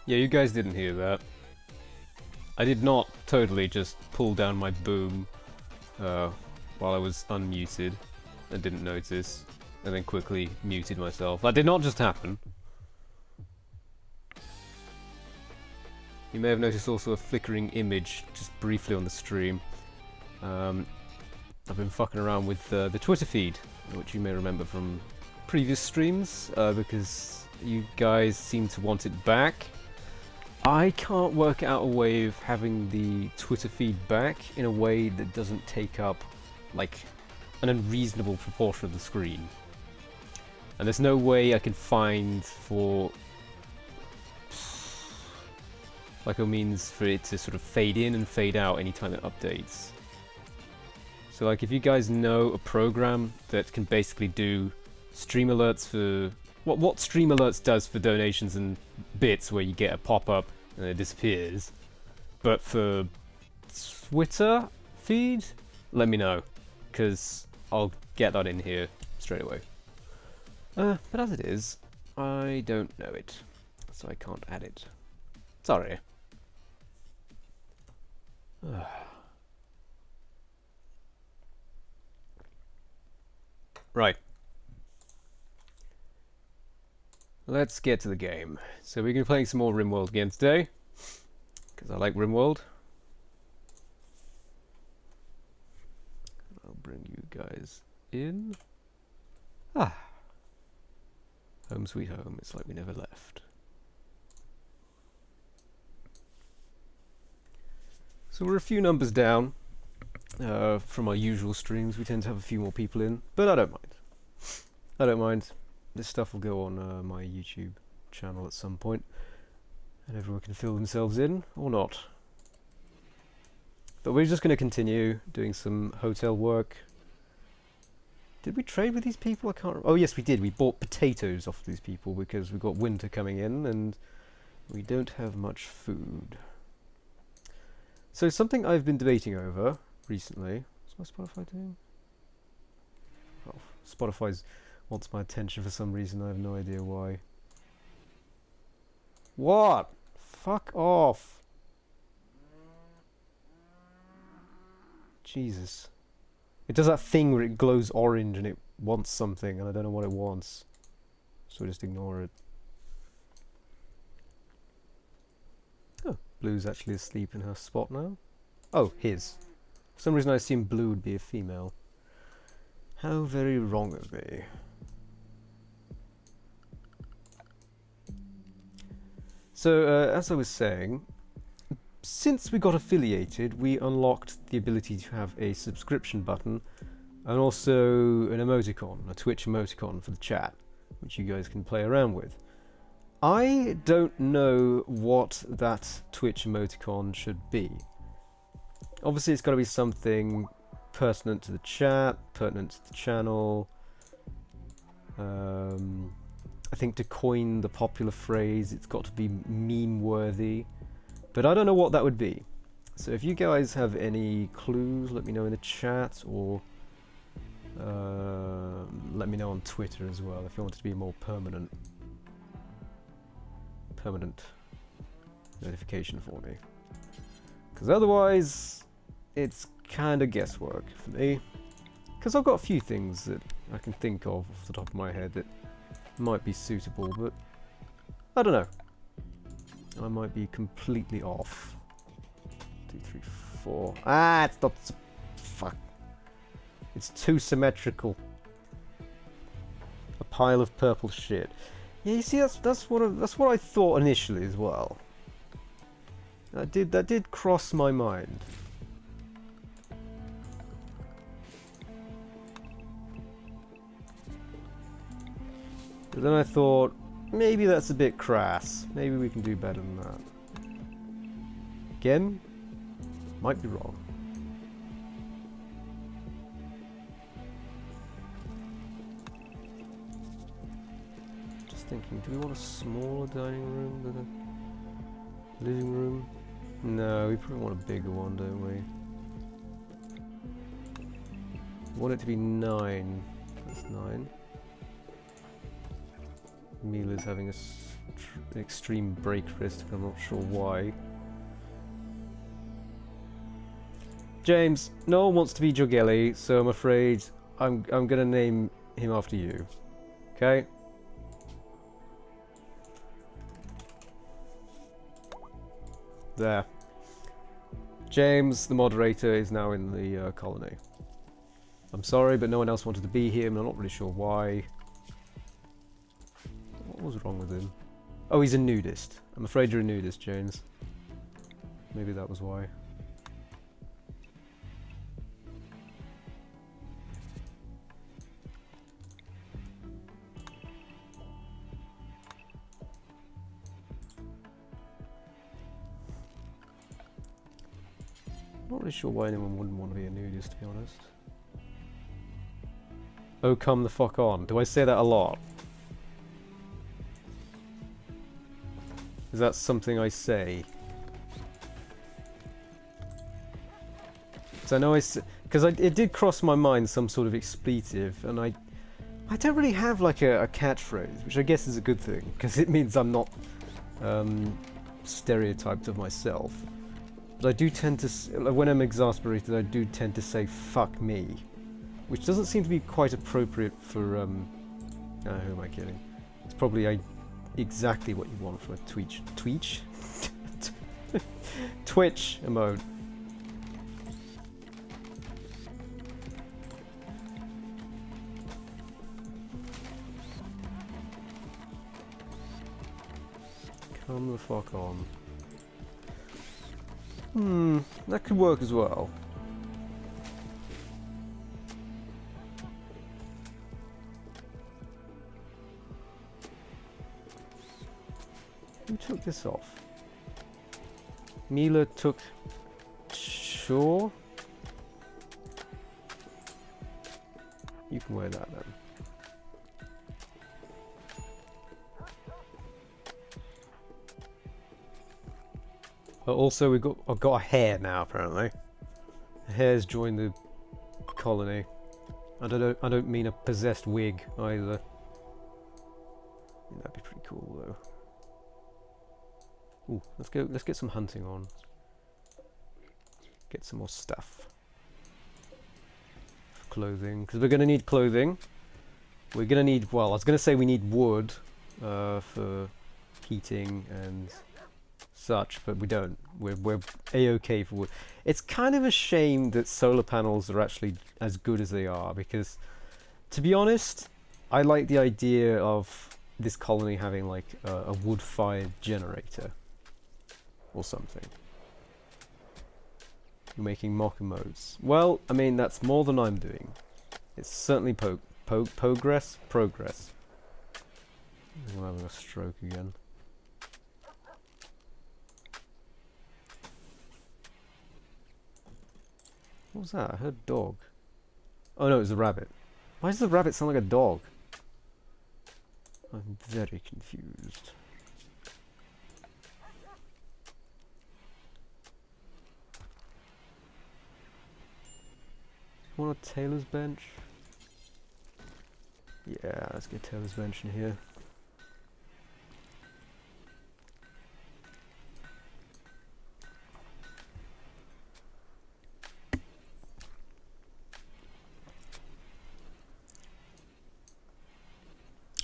Yeah, you guys didn't hear that. I did not totally just pull down my boom while I was unmuted and didn't notice, and then quickly muted myself. That did not just happen. You may have noticed also a flickering image just briefly on the stream. I've been fucking around with the Twitter feed, which you may remember from previous streams, because you guys seem to want it back. I can't work out a way of having the Twitter feed back in a way that doesn't take up, like, an unreasonable proportion of the screen. And there's no way I can find for like a means for it to sort of fade in and fade out anytime it updates. So like if you guys know a program that can basically do stream alerts for what stream alerts does for donations and bits, where you get a pop-up and it disappears, but for Twitter feed, let me know, because I'll get that in here straight away. But as it is, I don't know it, so I can't add it. Sorry. Right. Let's get to the game. So we're going to be playing some more Rimworld again today, because I like Rimworld. I'll bring you guys in. Ah. Home sweet home. It's like we never left. So we're a few numbers down from our usual streams. We tend to have a few more people in, but I don't mind. I don't mind. This stuff will go on my YouTube channel at some point, and everyone can fill themselves in, or not. But we're just going to continue doing some hotel work. Did we trade with these people? I can't remember. Oh yes, we did. We bought potatoes off these people because we've got winter coming in, and we don't have much food. So something I've been debating over recently. What's my Spotify doing? Oh, Spotify's wants my attention for some reason. I have no idea why. What? Fuck off. Jesus. It does that thing where it glows orange and it wants something and I don't know what it wants. So just ignore it. Oh, Blue's actually asleep in her spot now. Oh, his. For some reason I assumed Blue would be a female. How very wrong of me. So, as I was saying, since we got affiliated, we unlocked the ability to have a subscription button and also an emoticon, a Twitch emoticon for the chat, which you guys can play around with. I don't know what that Twitch emoticon should be. Obviously it's got to be something pertinent to the chat, pertinent to the channel. I think to coin the popular phrase, it's got to be meme-worthy. But I don't know what that would be. So if you guys have any clues, let me know in the chat, or let me know on Twitter as well if you want it to be more permanent notification for me. Because otherwise, it's kind of guesswork for me. Because I've got a few things that I can think of off the top of my head that might be suitable, but I don't know. I might be completely off. 2, 3, 4. Ah, it's not. Fuck. It's too symmetrical. A pile of purple shit. Yeah, you see, that's what I thought initially as well. That did cross my mind. But then I thought, maybe that's a bit crass. Maybe we can do better than that. Again, might be wrong. Just thinking, do we want a smaller dining room than a living room? No, we probably want a bigger one, don't we? We want it to be 9. That's 9. Mila's having an extreme break risk, I'm not sure why. James, no one wants to be Jogelli, so I'm afraid I'm gonna name him after you. Okay? There. James, the moderator, is now in the colony. I'm sorry, but no one else wanted to be here, and I'm not really sure why. What was wrong with him? Oh, he's a nudist. I'm afraid you're a nudist, James. Maybe that was why. Not really sure why anyone wouldn't want to be a nudist, to be honest. Oh, come the fuck on. Do I say that a lot? Is that something I say? So I know because it did cross my mind some sort of expletive, and I don't really have like a catchphrase, which I guess is a good thing, because it means I'm not stereotyped of myself. But I do tend to, when I'm exasperated, I do tend to say "fuck me," which doesn't seem to be quite appropriate for. Who am I kidding? It's probably exactly what you want for a Twitch emote. Come the fuck on. That could work as well. Who took this off? Mila took... Sure? You can wear that then. But also I've got a hare now apparently. A hare's joined the colony. I don't mean a possessed wig either. That'd be pretty cool though. Ooh, let's get some hunting on. Get some more stuff. For clothing, because we're gonna need clothing. We're gonna need, well, I was gonna say we need wood for heating and such, but we don't. We're a-okay for wood. It's kind of a shame that solar panels are actually as good as they are, because to be honest, I like the idea of this colony having like a wood-fired generator or something. You're making mock emotes. Well, I mean, that's more than I'm doing. It's certainly progress. I'm having a stroke again. What was that? I heard a dog. Oh no, it was a rabbit. Why does the rabbit sound like a dog? I'm very confused. Want a tailor's bench? Yeah, let's get tailor's bench in here.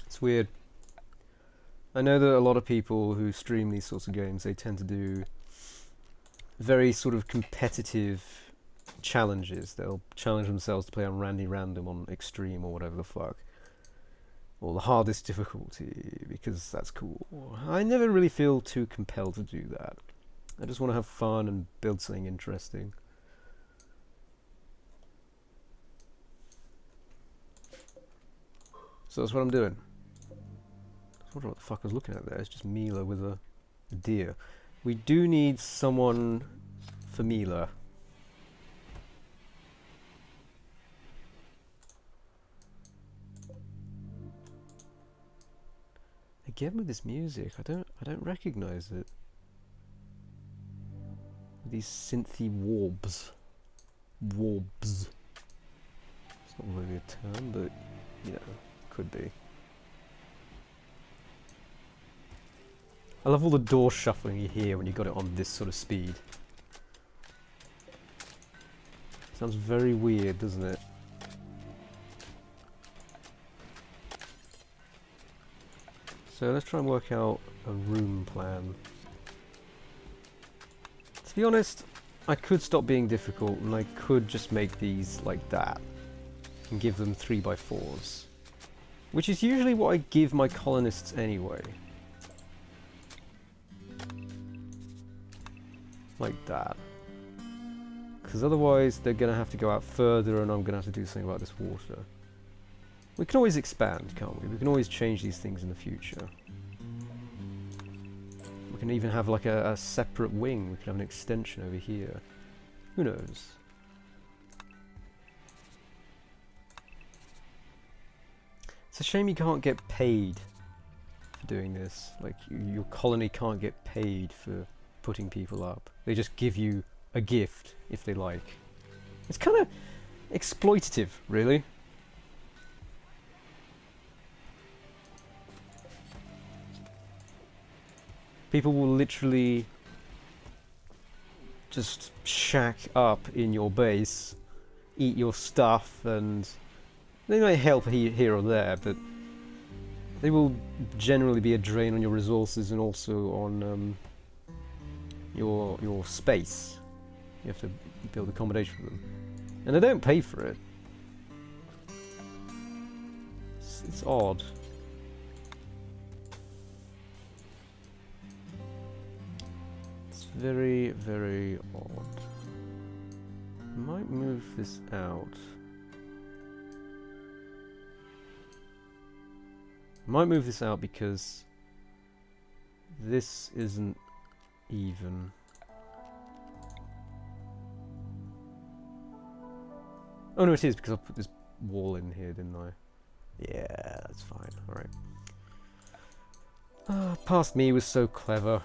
It's weird. I know that a lot of people who stream these sorts of games, they tend to do very sort of competitive challenges. They'll challenge themselves to play on Random on Extreme or whatever the fuck, or the hardest difficulty, because that's cool. I never really feel too compelled to do that. I just want to have fun and build something interesting. So that's what I'm doing. I wonder what the fuck I was looking at there. It's just Mila with a deer. We do need someone for Mila. Again with this music, I don't recognize it. These synthy warbs. Warbs. It's not really a term, but you know, could be. I love all the door shuffling you hear when you got it on this sort of speed. Sounds very weird, doesn't it? So let's try and work out a room plan. To be honest, I could stop being difficult and I could just make these like that and give them 3x4s, which is usually what I give my colonists anyway. Like that. Because otherwise they're going to have to go out further and I'm going to have to do something about this water. We can always expand, can't we? We can always change these things in the future. We can even have like a separate wing. We can have an extension over here. Who knows? It's a shame you can't get paid for doing this. Like, your colony can't get paid for putting people up. They just give you a gift if they like. It's kind of exploitative, really. People will literally just shack up in your base, eat your stuff, and they may help here or there, but they will generally be a drain on your resources and also on your space. You have to build accommodation for them, and they don't pay for it. It's odd. Very, very odd. Might move this out. Might move this out because this isn't even. Oh no, it is because I put this wall in here, didn't I? Yeah, that's fine. Alright. Ah, past me was so clever.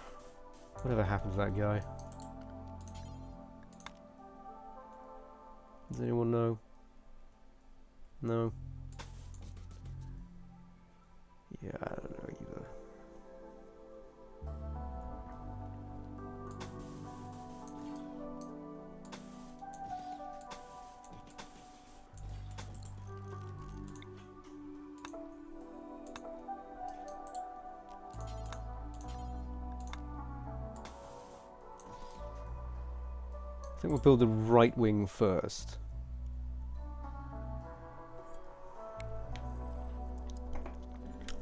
Whatever happened to that guy? Does anyone know? No? Yeah, I don't know either. I think we'll build the right wing first.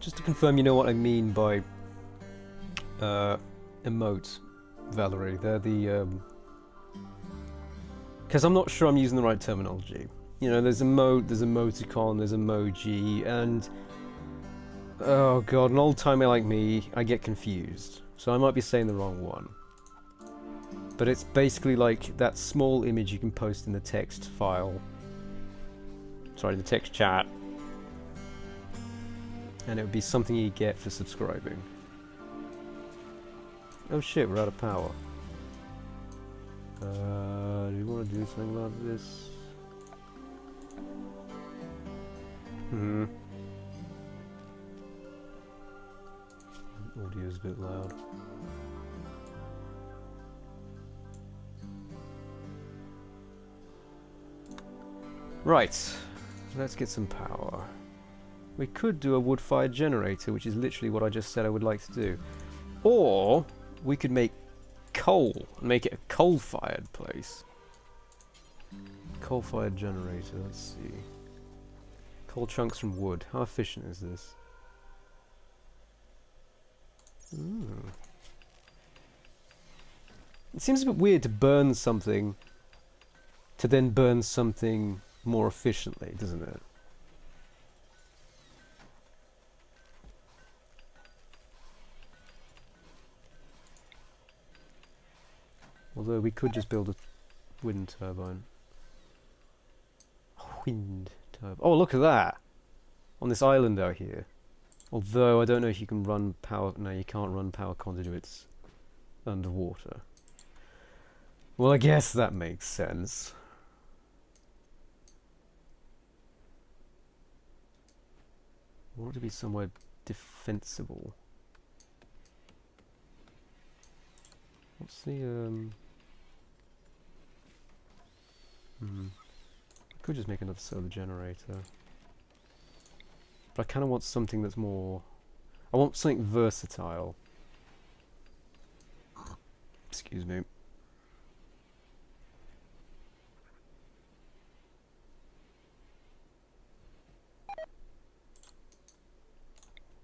Just to confirm, you know what I mean by emote, Valerie. They're the because I'm not sure I'm using the right terminology. You know, there's emote, there's emoticon, there's emoji, and oh god, an old timer like me, I get confused. So I might be saying the wrong one. But it's basically like that small image you can post in the text file. Sorry, the text chat. And it would be something you get for subscribing. Oh shit, we're out of power. Do you want to do something about this? Audio's a bit loud. Right, let's get some power. We could do a wood-fired generator, which is literally what I just said I would like to do. Or we could make coal and make it a coal-fired place. Coal-fired generator, let's see. Coal chunks from wood. How efficient is this? It seems a bit weird to burn something to then burn something more efficiently, doesn't it? Although we could just build a wind turbine. Wind turbine. Oh, look at that! On this island out here. Although I don't know if you can run power. No, you can't run power conduits underwater. Well, I guess that makes sense. I want it to be somewhere defensible. What's the I could just make another solar generator. But I kind of want something that's more... I want something versatile. Excuse me.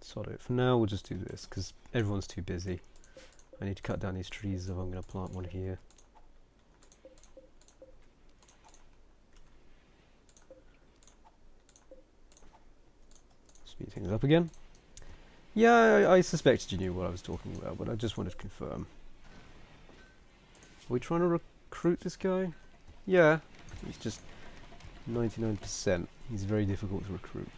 Sod it. For now, we'll just do this, because everyone's too busy. I need to cut down these trees if I'm going to plant one here. Speed things up again. Yeah, I suspected you knew what I was talking about, but I just wanted to confirm. Are we trying to recruit this guy? Yeah, he's just 99%. He's very difficult to recruit.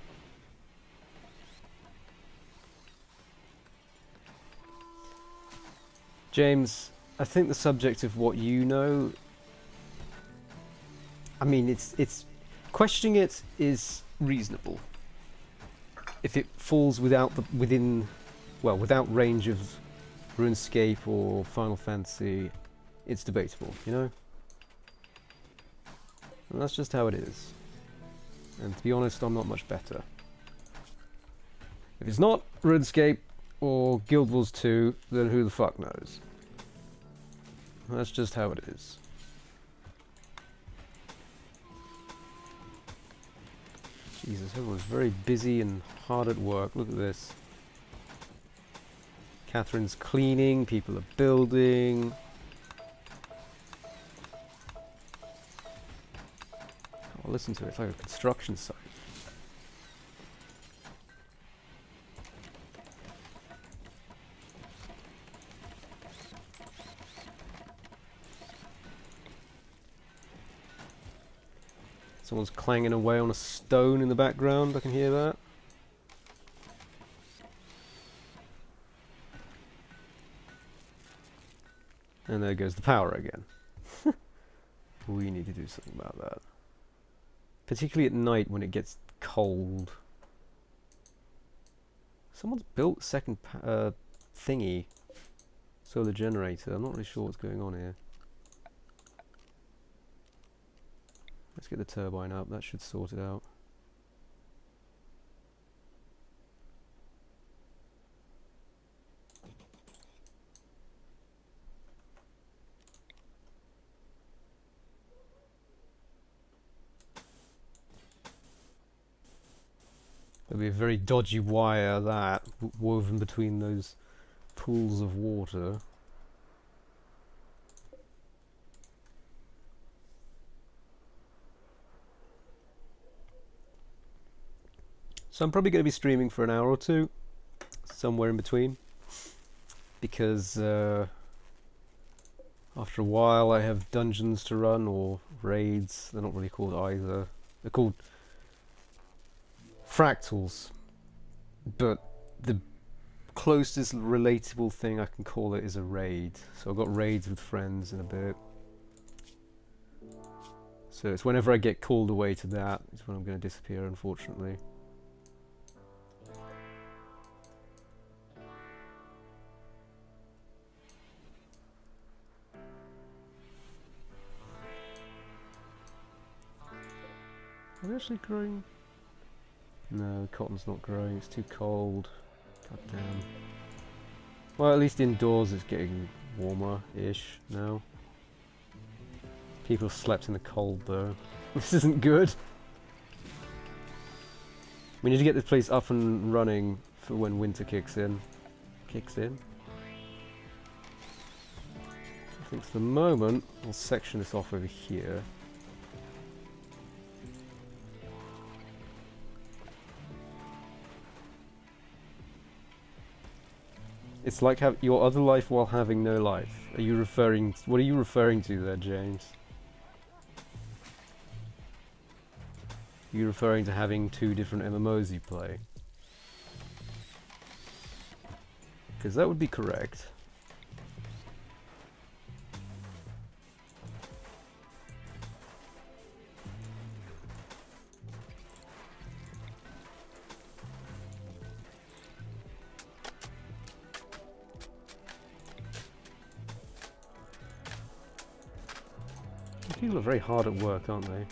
James, I think the subject of what you know, I mean, it's questioning it is reasonable. If it falls without range of RuneScape or Final Fantasy, it's debatable, you know? And that's just how it is. And to be honest, I'm not much better. If it's not RuneScape or Guild Wars 2, then who the fuck knows? That's just how it is. Jesus, everyone's very busy and hard at work. Look at this. Catherine's cleaning, people are building. Oh, listen to it, it's like a construction site. Someone's clanging away on a stone in the background, I can hear that. And there goes the power again. We need to do something about that. Particularly at night when it gets cold. Someone's built a second thingy. Solar generator. I'm not really sure what's going on here. Let's get the turbine up, that should sort it out. There'll be a very dodgy wire, that, woven between those pools of water. So I'm probably going to be streaming for an hour or two, somewhere in between, because after a while I have dungeons to run, or raids. They're not really called either. They're called fractals, but the closest relatable thing I can call it is a raid. So I've got raids with friends in a bit. So it's whenever I get called away to that is when I'm going to disappear, unfortunately. Are they actually growing? No, cotton's not growing, it's too cold. God damn. Well, at least indoors it's getting warmer-ish now. People have slept in the cold though. This isn't good. We need to get this place up and running for when winter kicks in. I think for the moment, I'll section this off over here. It's like your other life while having no life. Are you referring... What are you referring to there, James? Are you referring to having 2 different MMOs you play? Because that would be correct. people are very hard at work, aren't they?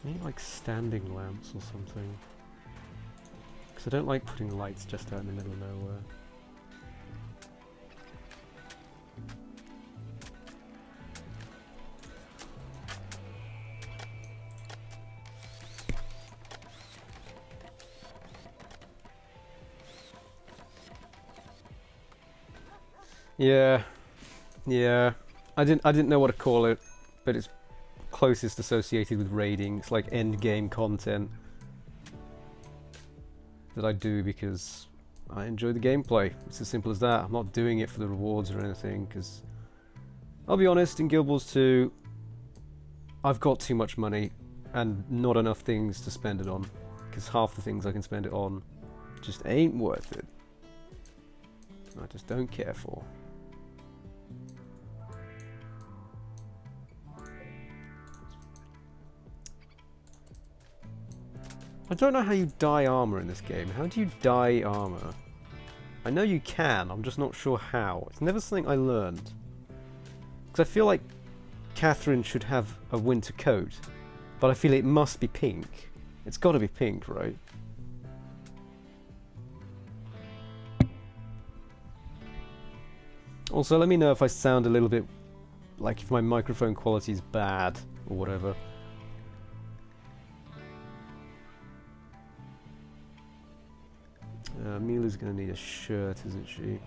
Maybe like standing lamps or something. Because I don't like putting lights just out in the middle of nowhere. Yeah. I didn't know what to call it, but it's closest associated with raiding. It's like end game content that I do because I enjoy the gameplay. It's as simple as that. I'm not doing it for the rewards or anything, because I'll be honest, in Guild Wars 2 I've got too much money and not enough things to spend it on, because half the things I can spend it on just ain't worth it. I just don't care for. I don't know how you dye armor in this game. How do you dye armor? I know you can, I'm just not sure how. It's never something I learned. Because I feel like Catherine should have a winter coat, but I feel it must be pink. It's got to be pink, right? Also, let me know if I sound a little bit like if my microphone quality is bad or whatever. Mila's gonna need a shirt, isn't she?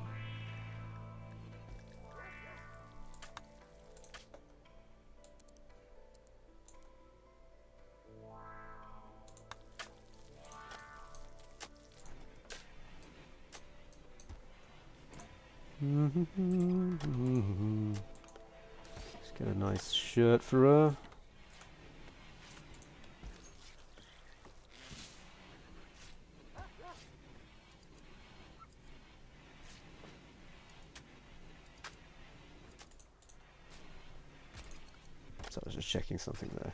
Let's get a nice shirt for her. So I was just checking something there.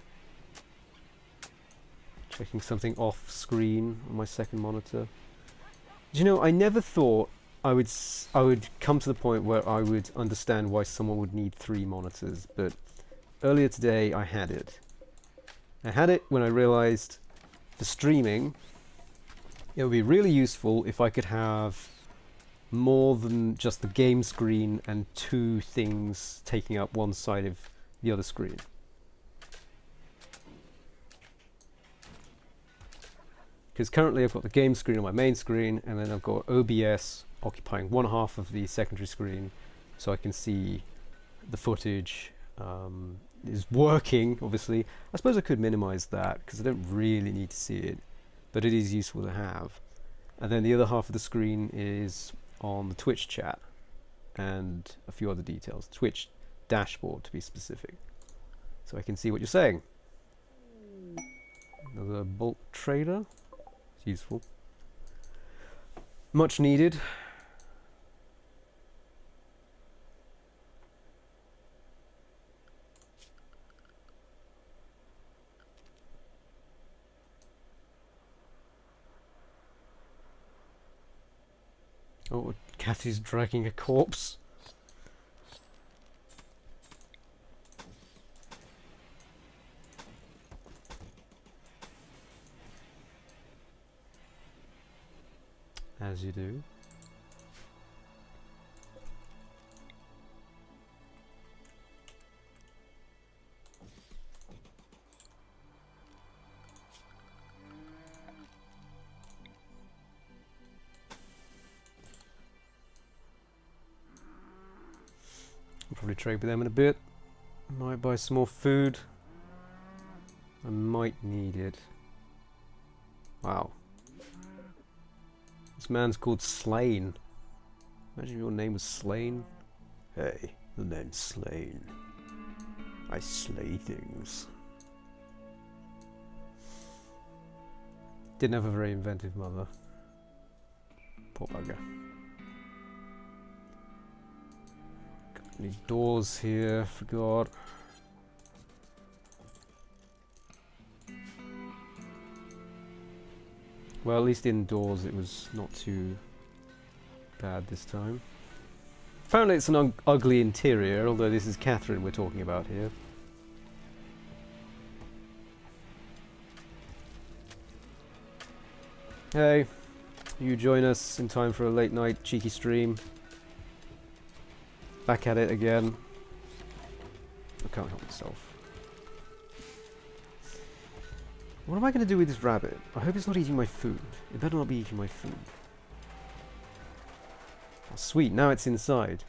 Checking something off screen on my second monitor. Do you know, I never thought I would come to the point where I would understand why someone would need 3 monitors, but earlier today I had it. I had it when I realized for streaming it would be really useful if I could have more than just the game screen and 2 things taking up one side of the other screen. Because currently I've got the game screen on my main screen, and then I've got OBS occupying one half of the secondary screen, so I can see the footage is working, obviously. I suppose I could minimize that, because I don't really need to see it, but it is useful to have. And then the other half of the screen is on the Twitch chat, and a few other details. Twitch dashboard, to be specific. So I can see what you're saying. Another bulk trader. It's useful. Much needed. Oh, Kathy's dragging a corpse. As you do. I'll probably trade with them in a bit. Might buy some more food. I might need it. Wow. This man's called Slain. Imagine if your name was Slain. Hey, the name's Slain. I slay things. Didn't have a very inventive mother. Poor bugger. Need doors here, forgot. Well, at least indoors it was not too bad this time. Apparently it's an ugly interior, although this is Catherine we're talking about here. Hey, you join us in time for a late night cheeky stream. Back at it again. I can't help myself. What am I going to do with this rabbit? I hope it's not eating my food. It better not be eating my food. Oh, sweet, now it's inside.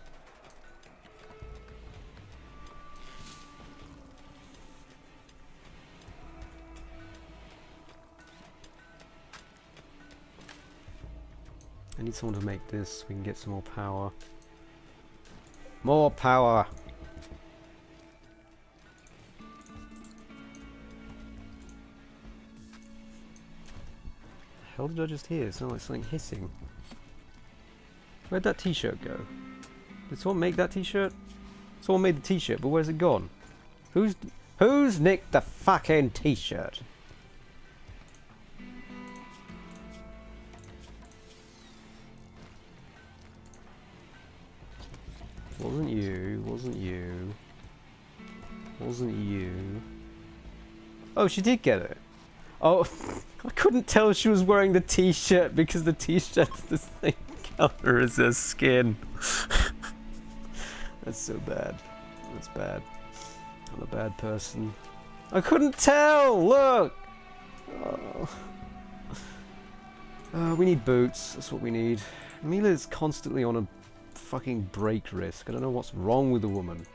I need someone to make this so we can get some more power. More power! What the hell did I just hear? It sounded like something hissing. Where'd that t-shirt go? Did someone make that t-shirt? Someone made the t-shirt, but where's it gone? Who's nicked the fucking t-shirt? Wasn't you, wasn't you. Wasn't you. Oh, she did get it. Oh, I couldn't tell she was wearing the t-shirt because the t-shirt's the same color as her skin. That's so bad. That's bad. I'm a bad person. I couldn't tell! Look! Oh. We need boots. That's what we need. Mila's constantly on a fucking break risk. I don't know what's wrong with the woman. She's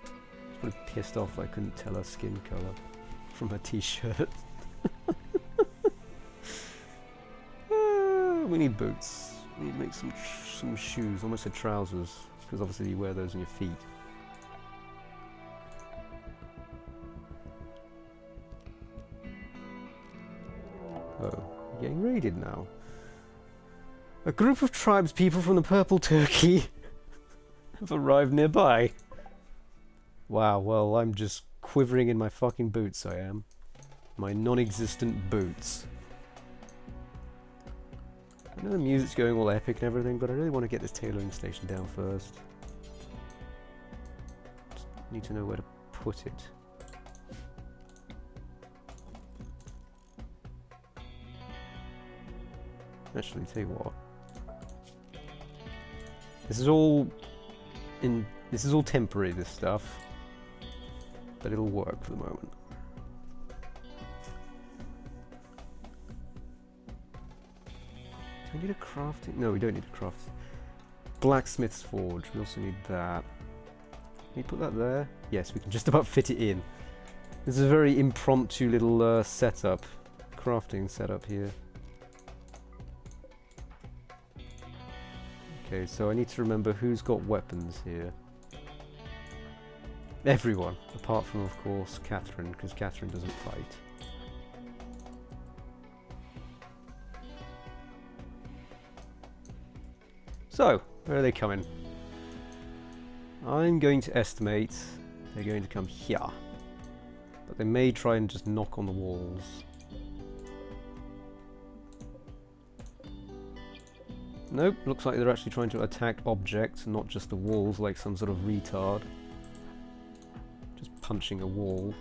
probably pissed off that I couldn't tell her skin color from her t-shirt. We need boots. We need to make some shoes, almost said trousers, because obviously you wear those on your feet. Oh, you're getting raided now. A group of tribespeople from the Purple Turkey have arrived nearby. Wow, well, I'm just quivering in my fucking boots, I am. My non-existent boots. I know the music's going all epic and everything, but I really want to get this tailoring station down first. Just need to know where to put it. Actually, tell you what. This is all temporary, this stuff. But it'll work for the moment. Do we need a crafting? No, we don't need a craft. Blacksmith's forge. We also need that. Can we put that there? Yes, we can just about fit it in. This is a very impromptu little setup. Crafting setup here. Okay, so I need to remember who's got weapons here. Everyone, apart from, of course, Catherine, because Catherine doesn't fight. So, where are they coming? I'm going to estimate they're going to come here. But they may try and just knock on the walls. Nope, looks like they're actually trying to attack objects, not just the walls like some sort of retard. Just punching a wall.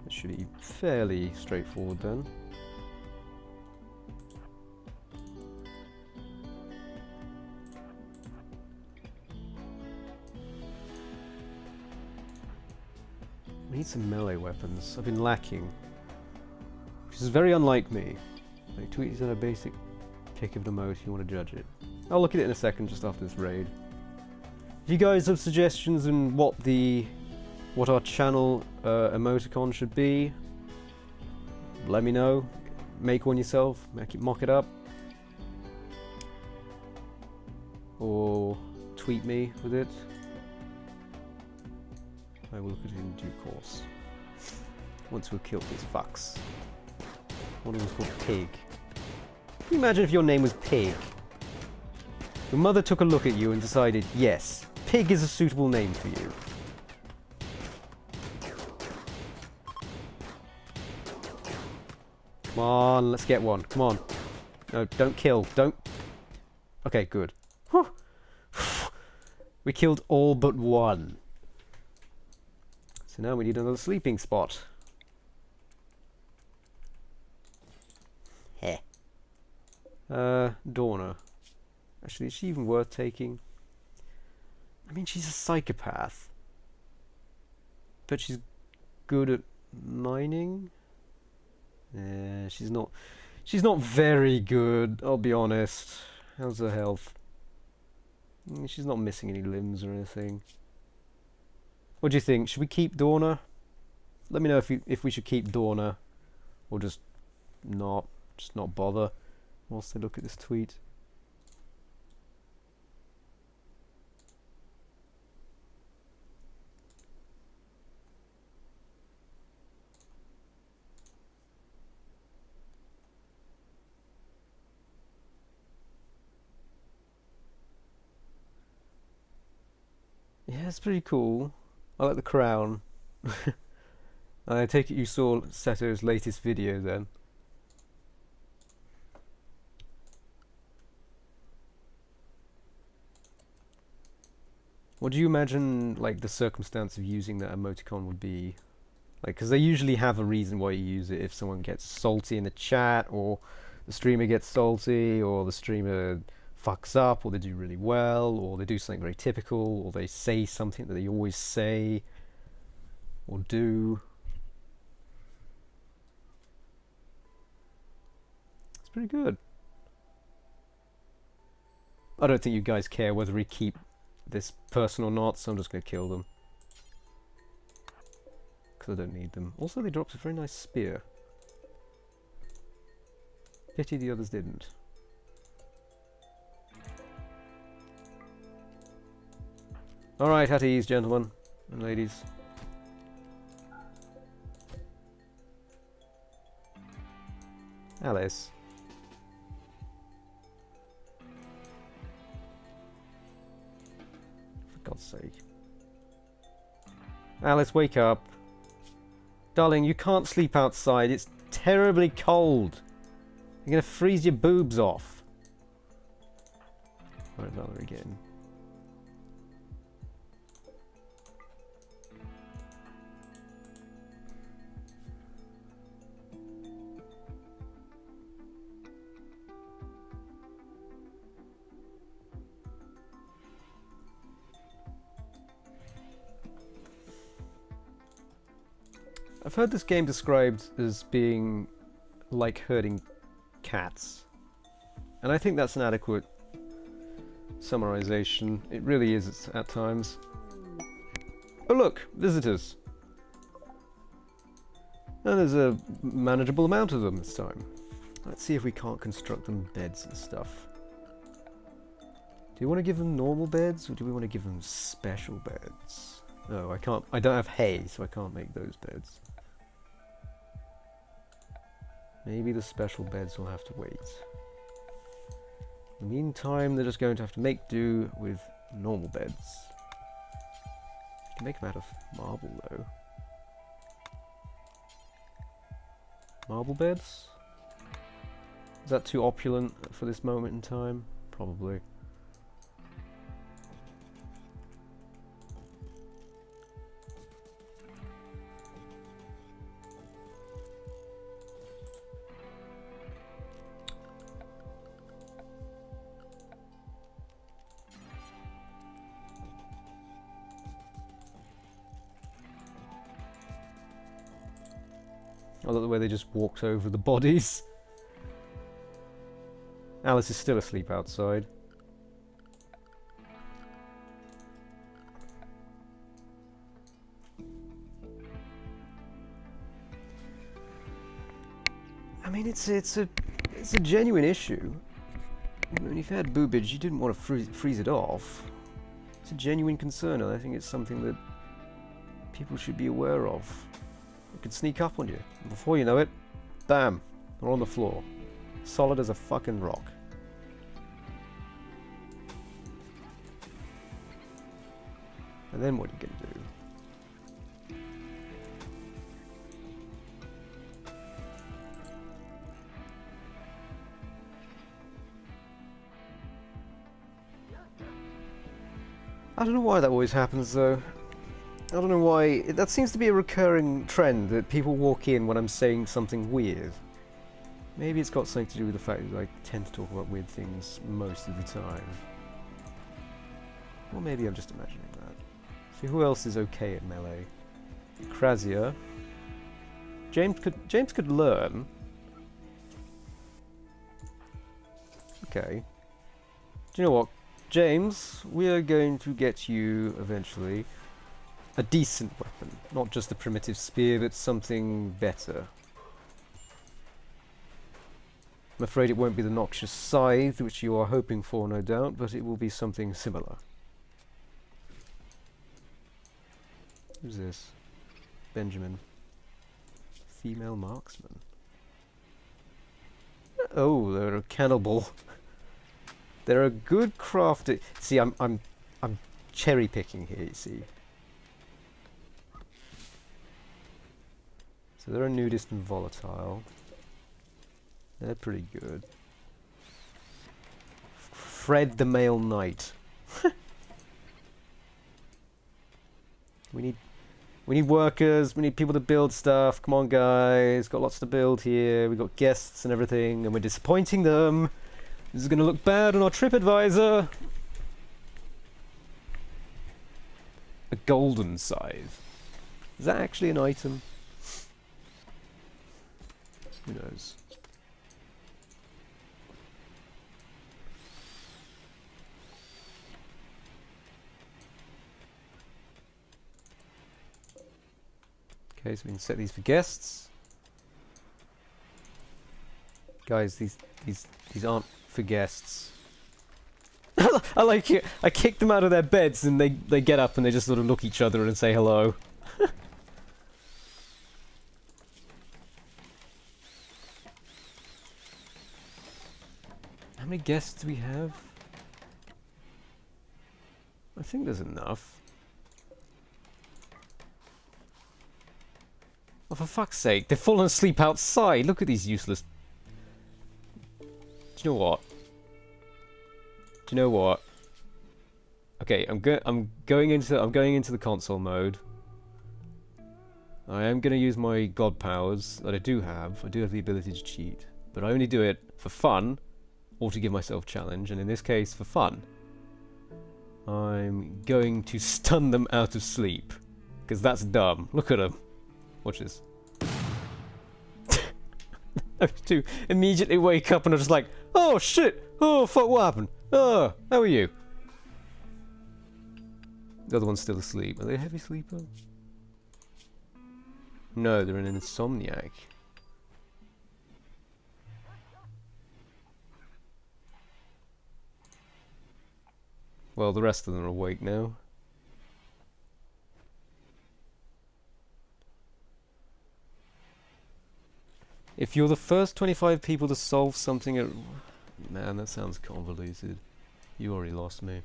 That should be fairly straightforward then. We need some melee weapons. I've been lacking. Which is very unlike me. Like, tweet on a basic pick of the mode if you want to judge it. I'll look at it in a second just after this raid. If you guys have suggestions on what our channel emoticon should be, let me know. Make one yourself, mock it up. Or tweet me with it. I will look at it in due course. Once we've killed these fucks. One of them's called Pig. Can you imagine if your name was Pig? Your mother took a look at you and decided, yes, pig is a suitable name for you. Come on, let's get one. Come on. No, don't kill. Don't. Okay, good. Whew. We killed all but one. So now we need another sleeping spot. Heh. Dorna. Actually, is she even worth taking? I mean, she's a psychopath. But she's good at mining? Yeah, she's not very good, I'll be honest. How's her health? She's not missing any limbs or anything. What do you think? Should we keep Dorna? Let me know if we should keep Dorna, or just not bother whilst I look at this tweet. Yeah, it's pretty cool. I like the crown. I take it you saw Seto's latest video then. What do you imagine, like, the circumstance of using that emoticon would be? Like, because they usually have a reason why you use it. If someone gets salty in the chat, or the streamer gets salty, or the streamer fucks up, or they do really well, or they do something very typical, or they say something that they always say or do. It's pretty good. I don't think you guys care whether we keep this person or not, so I'm just going to kill them. Because I don't need them. Also, they dropped a very nice spear. Pity the others didn't. Alright, at ease, gentlemen and ladies. Alice. For God's sake. Alice, wake up. Darling, you can't sleep outside. It's terribly cold. You're going to freeze your boobs off. Alright, Valerie again. I've heard this game described as being like herding cats, and I think that's an adequate summarization. It really is at times. Oh look, visitors! And there's a manageable amount of them this time. Let's see if we can't construct them beds and stuff. Do you want to give them normal beds, or do we want to give them special beds? No, I can't. I don't have hay, so I can't make those beds. Maybe the special beds will have to wait. In the meantime, they're just going to have to make do with normal beds. You can make them out of marble, though. Marble beds? Is that too opulent for this moment in time? Probably. I love the way they just walked over the bodies. Alice is still asleep outside. I mean, it's a genuine issue. When you've had boobage, you didn't want to freeze it off. It's a genuine concern, and I think it's something that people should be aware of. It could sneak up on you. And before you know it, bam, they're on the floor. Solid as a fucking rock. And then what are you gonna do? I don't know why that always happens though. I don't know why. That seems to be a recurring trend that people walk in when I'm saying something weird. Maybe it's got something to do with the fact that I tend to talk about weird things most of the time. Or maybe I'm just imagining that. See, who else is okay at melee? Krazia. James could learn. Okay. Do you know what? James, we are going to get you, eventually, a decent weapon. Not just a primitive spear, but something better. I'm afraid it won't be the noxious scythe, which you are hoping for, no doubt, but it will be something similar. Who's this? Benjamin. Female marksman. Oh, they're a cannibal. They're a good crafter. See, I'm cherry picking here. You see. So they're a nudist and volatile. They're pretty good. Fred the male knight. We need workers. We need people to build stuff. Come on, guys. Got lots to build here. We got guests and everything, and we're disappointing them. This is going to look bad on our TripAdvisor. A golden scythe. Is that actually an item? Who knows? Okay, so we can set these for guests. Guys, these aren't for guests. I like it. I kick them out of their beds and they get up and they just sort of look at each other and say hello. How many guests do we have? I think there's enough. Oh, for fuck's sake, they've fallen asleep outside. Look at these useless... Do you know what? Do you know what? Okay, I'm going into the console mode. I am going to use my god powers that I do have. I do have the ability to cheat, but I only do it for fun or to give myself challenge, and in this case for fun. I'm going to stun them out of sleep because that's dumb. Look at them. Watch this. Those two immediately wake up and are just like, oh shit! Oh fuck, what happened? Oh, how are you? The other one's still asleep. Are they a heavy sleeper? No, they're an insomniac. Well, the rest of them are awake now. If you're the first 25 people to solve something at... Man, that sounds convoluted. You already lost me.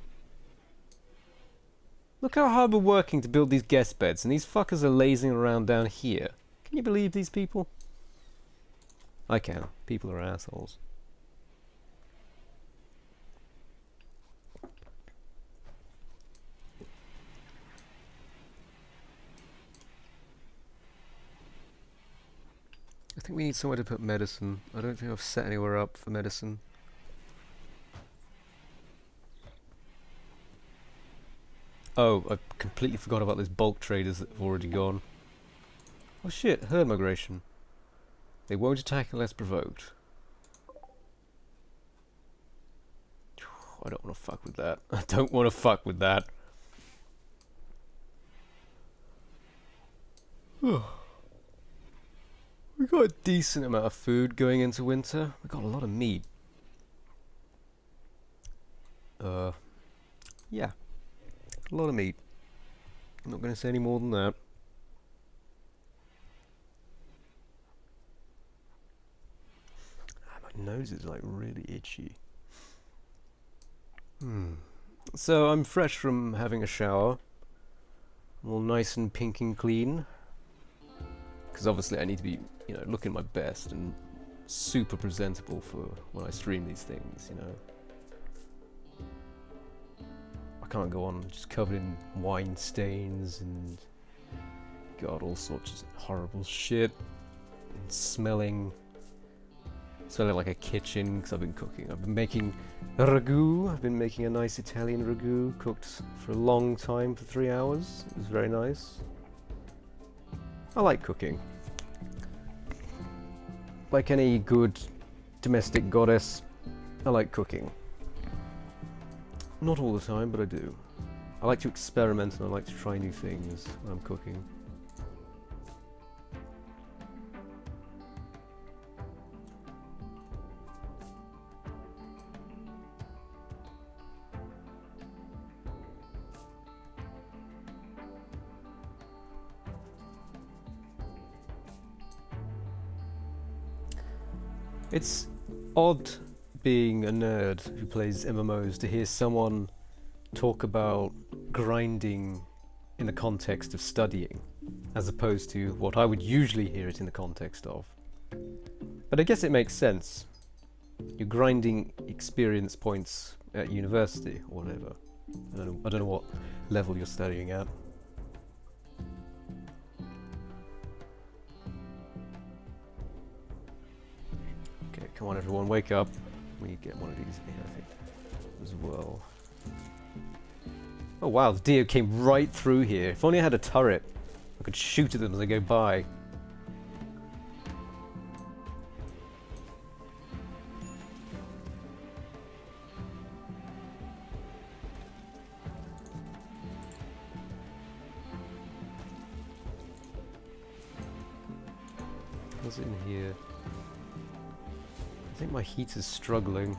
Look how hard we're working to build these guest beds, and these fuckers are lazing around down here. Can you believe these people? I can. People are assholes. I think we need somewhere to put medicine. I don't think I've set anywhere up for medicine. Oh, I completely forgot about those bulk traders that have already gone. Oh shit, herd migration. They won't attack unless provoked. I don't want to fuck with that. I don't want to fuck with that. We got a decent amount of food going into winter. We got a lot of meat. Yeah. A lot of meat. I'm not going to say any more than that. My nose is like really itchy. So I'm fresh from having a shower. all nice and pink and clean. Because obviously I need to be, you know, looking my best and super presentable for when I stream these things, you know. I can't go on just covered in wine stains and God, all sorts of horrible shit. And smelling like a kitchen because I've been cooking. I've been making a ragu. I've been making a nice Italian ragu, cooked for a long time, for 3 hours. It was very nice. I like cooking. Like any good domestic goddess, I like cooking. Not all the time, but I do. I like to experiment and I like to try new things when I'm cooking. It's odd being a nerd who plays MMOs to hear someone talk about grinding in the context of studying, as opposed to what I would usually hear it in the context of. But I guess it makes sense. You're grinding experience points at university or whatever. I don't know what level you're studying at. Okay, come on everyone, wake up. We get one of these here, I think, as well. Oh wow, the deer came right through here. If only I had a turret, I could shoot at them as they go by. What's in here? I think my heater's struggling.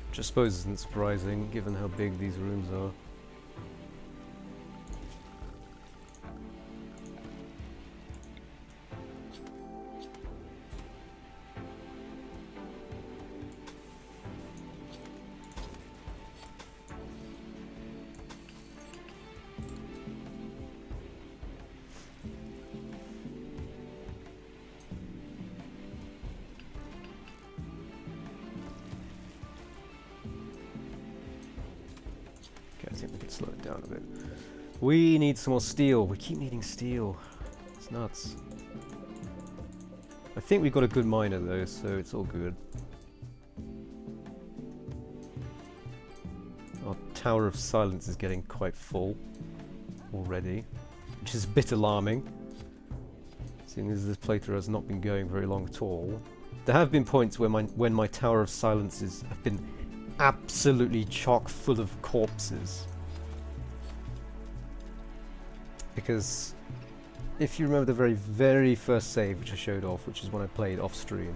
Which I suppose isn't surprising, given how big these rooms are. I think we can slow it down a bit. We need some more steel. We keep needing steel. It's nuts. I think we've got a good miner though, so it's all good. Our Tower of Silence is getting quite full already, which is a bit alarming, seeing as this playthrough has not been going very long at all. There have been points where when my Tower of Silences have been absolutely chock full of corpses. Because if you remember the very first save which I showed off, which is when I played off stream,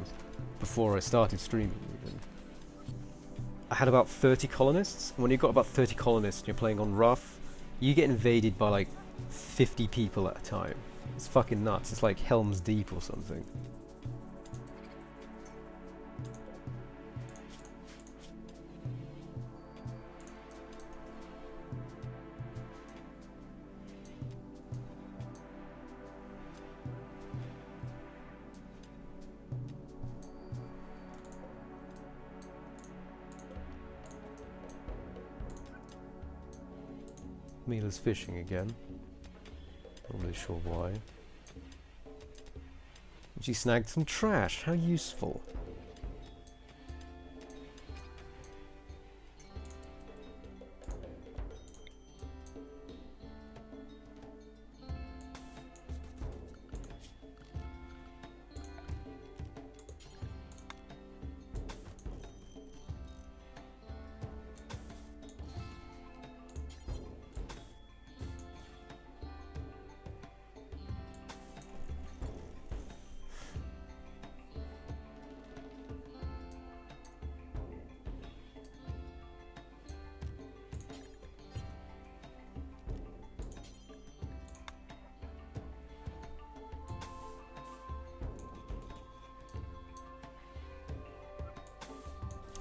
before I started streaming even, I had about 30 colonists, and when you've got about 30 colonists and you're playing on rough, you get invaded by like 50 people at a time. It's fucking nuts. It's like Helm's Deep or something. Mila's fishing again. Not really sure why. She snagged some trash. How useful.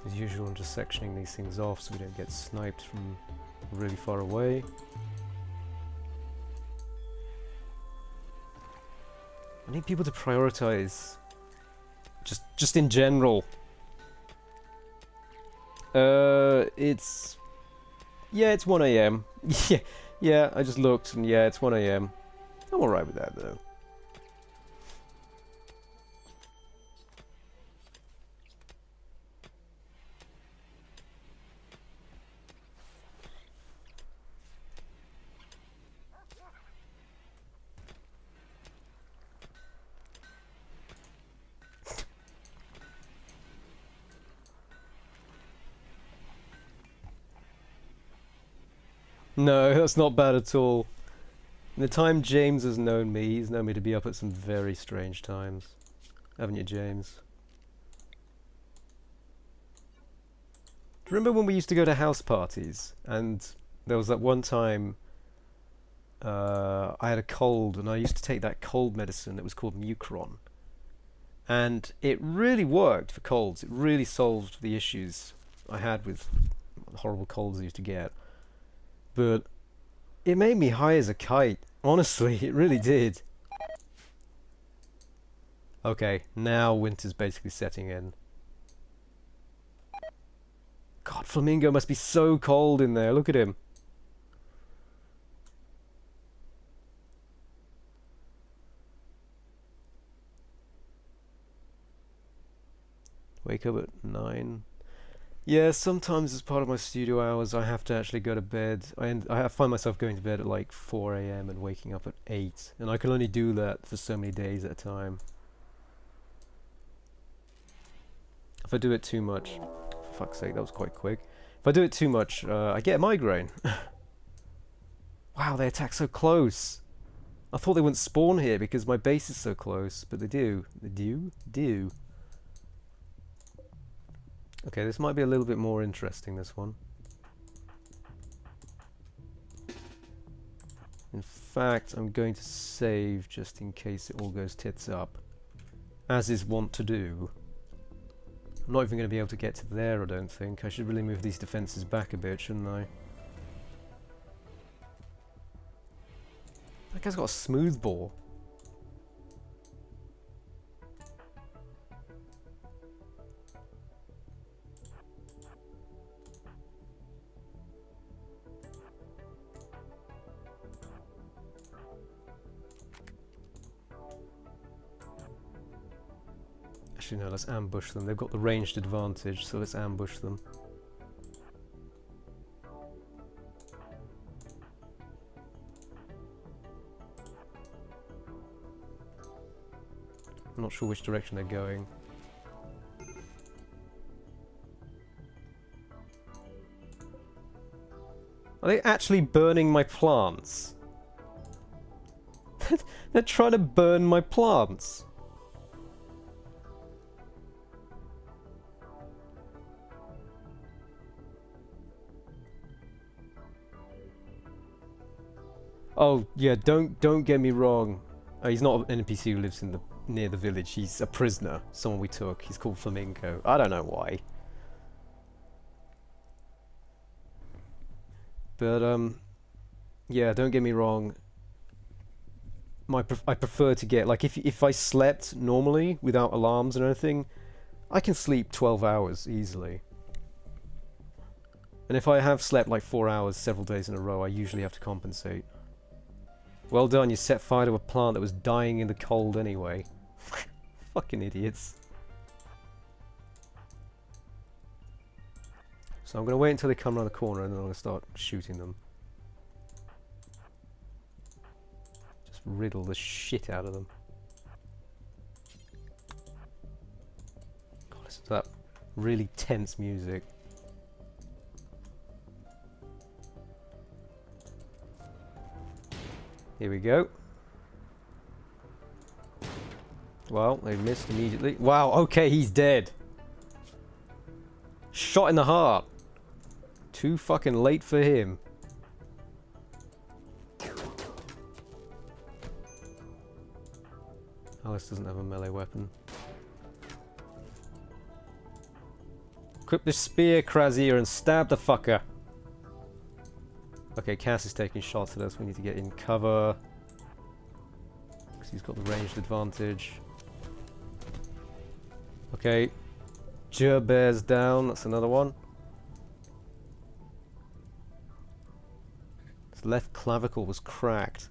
As usual, I'm just sectioning these things off so we don't get sniped from really far away. I need people to prioritize. Just in general. It's... Yeah, it's 1 AM. Yeah, I just looked and yeah, it's 1 AM. I'm alright with that though. No, that's not bad at all. In the time James has known me, he's known me to be up at some very strange times. Haven't you, James? Do you remember when we used to go to house parties? And there was that one time I had a cold and I used to take that cold medicine that was called Mucron. And it really worked for colds. It really solved the issues I had with the horrible colds I used to get. But it made me high as a kite. Honestly, it really did. Okay, now winter's basically setting in. God, Flamingo must be so cold in there. Look at him. Wake up at 9. Yeah, sometimes as part of my studio hours I have to actually go to bed. I find myself going to bed at like 4 AM and waking up at 8. And I can only do that for so many days at a time. If I do it too much... For fuck's sake, that was quite quick. If I do it too much, I get a migraine. Wow, they attack so close. I thought they wouldn't spawn here because my base is so close, but they do. They do? Do. Okay, this might be a little bit more interesting, this one. In fact, I'm going to save just in case it all goes tits up. As is wont to do. I'm not even going to be able to get to there, I don't think. I should really move these defences back a bit, shouldn't I? That guy's got a smooth bore. Actually, no, let's ambush them. They've got the ranged advantage, so let's ambush them. I'm not sure which direction they're going. Are they actually burning my plants? They're trying to burn my plants. Oh yeah, don't get me wrong. He's not an NPC who lives in near the village. He's a prisoner, someone we took. He's called Flamingo. I don't know why. But yeah, don't get me wrong. I prefer to get, like, if I slept normally without alarms and anything, I can sleep 12 hours easily. And if I have slept like 4 hours several days in a row, I usually have to compensate. Well done, you set fire to a plant that was dying in the cold anyway. Fucking idiots. So I'm going to wait until they come around the corner and then I'm going to start shooting them. Just riddle the shit out of them. God, listen to that really tense music. Here we go. Well, they missed immediately. Wow, okay, he's dead. Shot in the heart. Too fucking late for him. Alice doesn't have a melee weapon. Equip the spear, Krazier, and stab the fucker. Okay, Cass is taking shots at us. We need to get in cover. Because he's got the ranged advantage. Okay. Gerbear's down. That's another one. His left clavicle was cracked.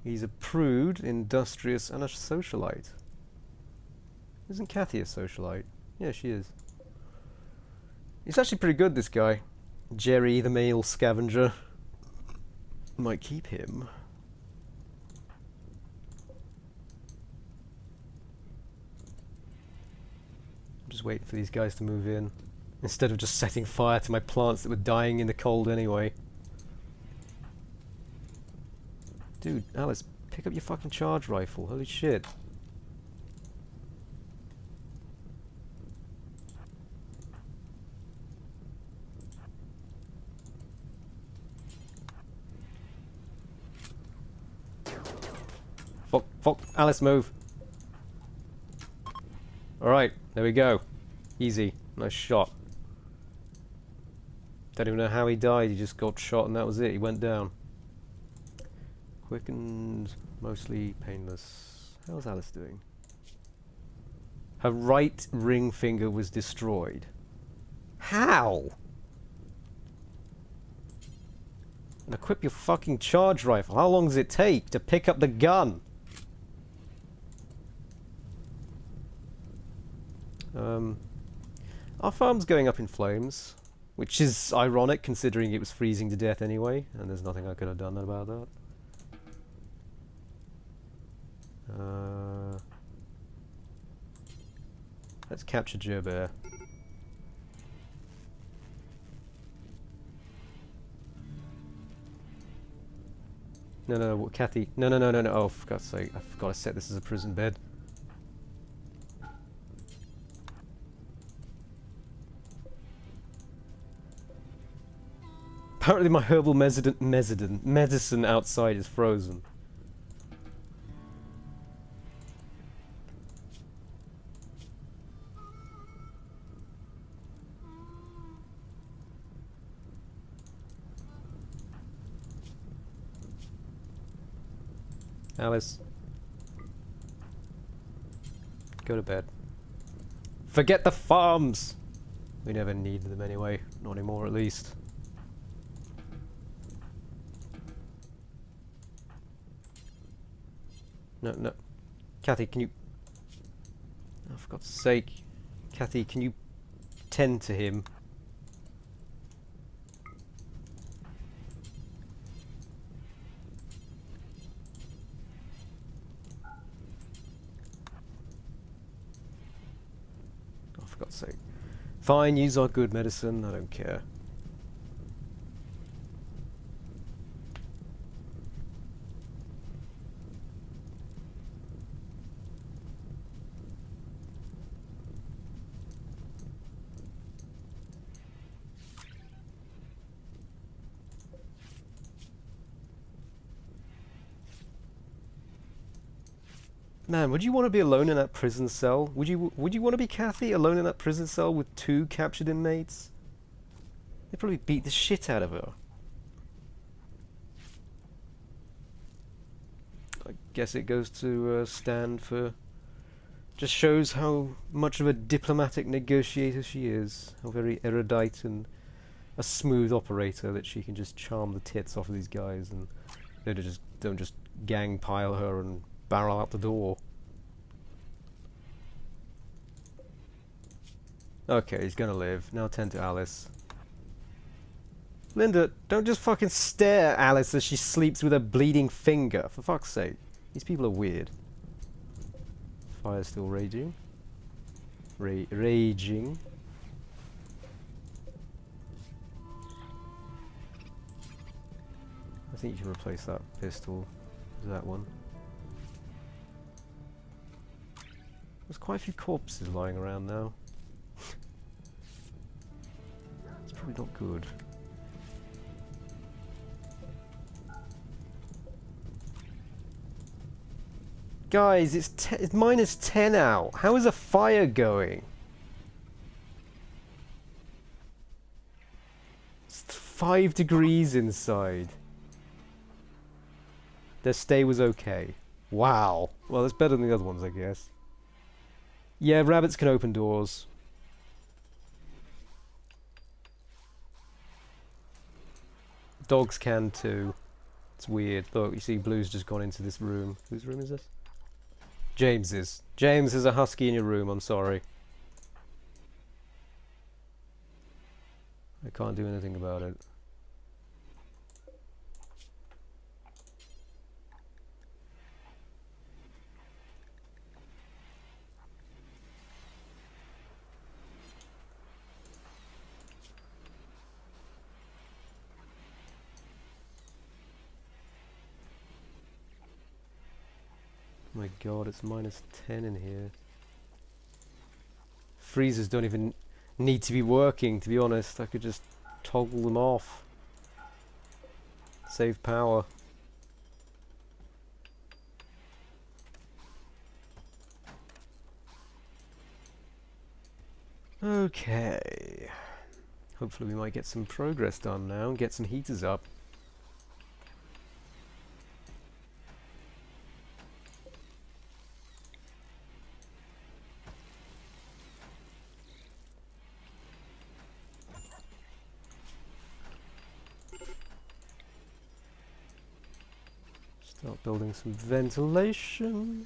He's a prude, industrious, and a socialite. Isn't Kathy a socialite? Yeah, she is. He's actually pretty good, this guy. Jerry, the male scavenger. Might keep him. I'm just waiting for these guys to move in. Instead of just setting fire to my plants that were dying in the cold anyway. Dude, Alice, pick up your fucking charge rifle. Holy shit. Fuck, fuck, Alice, move. Alright, there we go. Easy. Nice shot. Don't even know how he died, he just got shot and that was it, he went down. Quick and mostly painless. How's Alice doing? Her right ring finger was destroyed. How? And equip your fucking charge rifle. How long does it take to pick up the gun? Our farm's going up in flames, which is ironic considering it was freezing to death anyway, and there's nothing I could have done about that. Let's capture Gerbear. No, Kathy. No. Oh, for God's sake. I forgot I set this as a prison bed. Apparently my herbal medicine outside is frozen. Alice. Go to bed. Forget the farms! We never needed them anyway. Not anymore, at least. No. Kathy, can you... Oh, for God's sake. Kathy, can you tend to him? Oh, for God's sake. Fine, use our good medicine, I don't care. Man, would you want to be alone in that prison cell? Would you want to be Kathy alone in that prison cell with 2 captured inmates? They'd probably beat the shit out of her. I guess it goes to stand for... Just shows how much of a diplomatic negotiator she is. How very erudite and a smooth operator that she can just charm the tits off of these guys and they don't just gang pile her and barrel out the door. Okay, he's gonna live. Now tend to Alice. Linda, don't just fucking stare at Alice as she sleeps with a bleeding finger. For fuck's sake. These people are weird. Fire's still raging. Raging. I think you can replace that pistol with that one. There's quite a few corpses lying around now. It's probably not good. Guys, it's minus 10 out. How is a fire going? It's 5 degrees inside. Their stay was okay. Wow. Well, it's better than the other ones, I guess. Yeah, rabbits can open doors. Dogs can too. It's weird. Look, you see Blue's just gone into this room. Whose room is this? James's. James, there's a husky in your room, I'm sorry. I can't do anything about it. My god, it's minus 10 in here. Freezers don't even need to be working, to be honest. I could just toggle them off. Save power. Okay. Hopefully we might get some progress done now and get some heaters up. Start building some ventilation.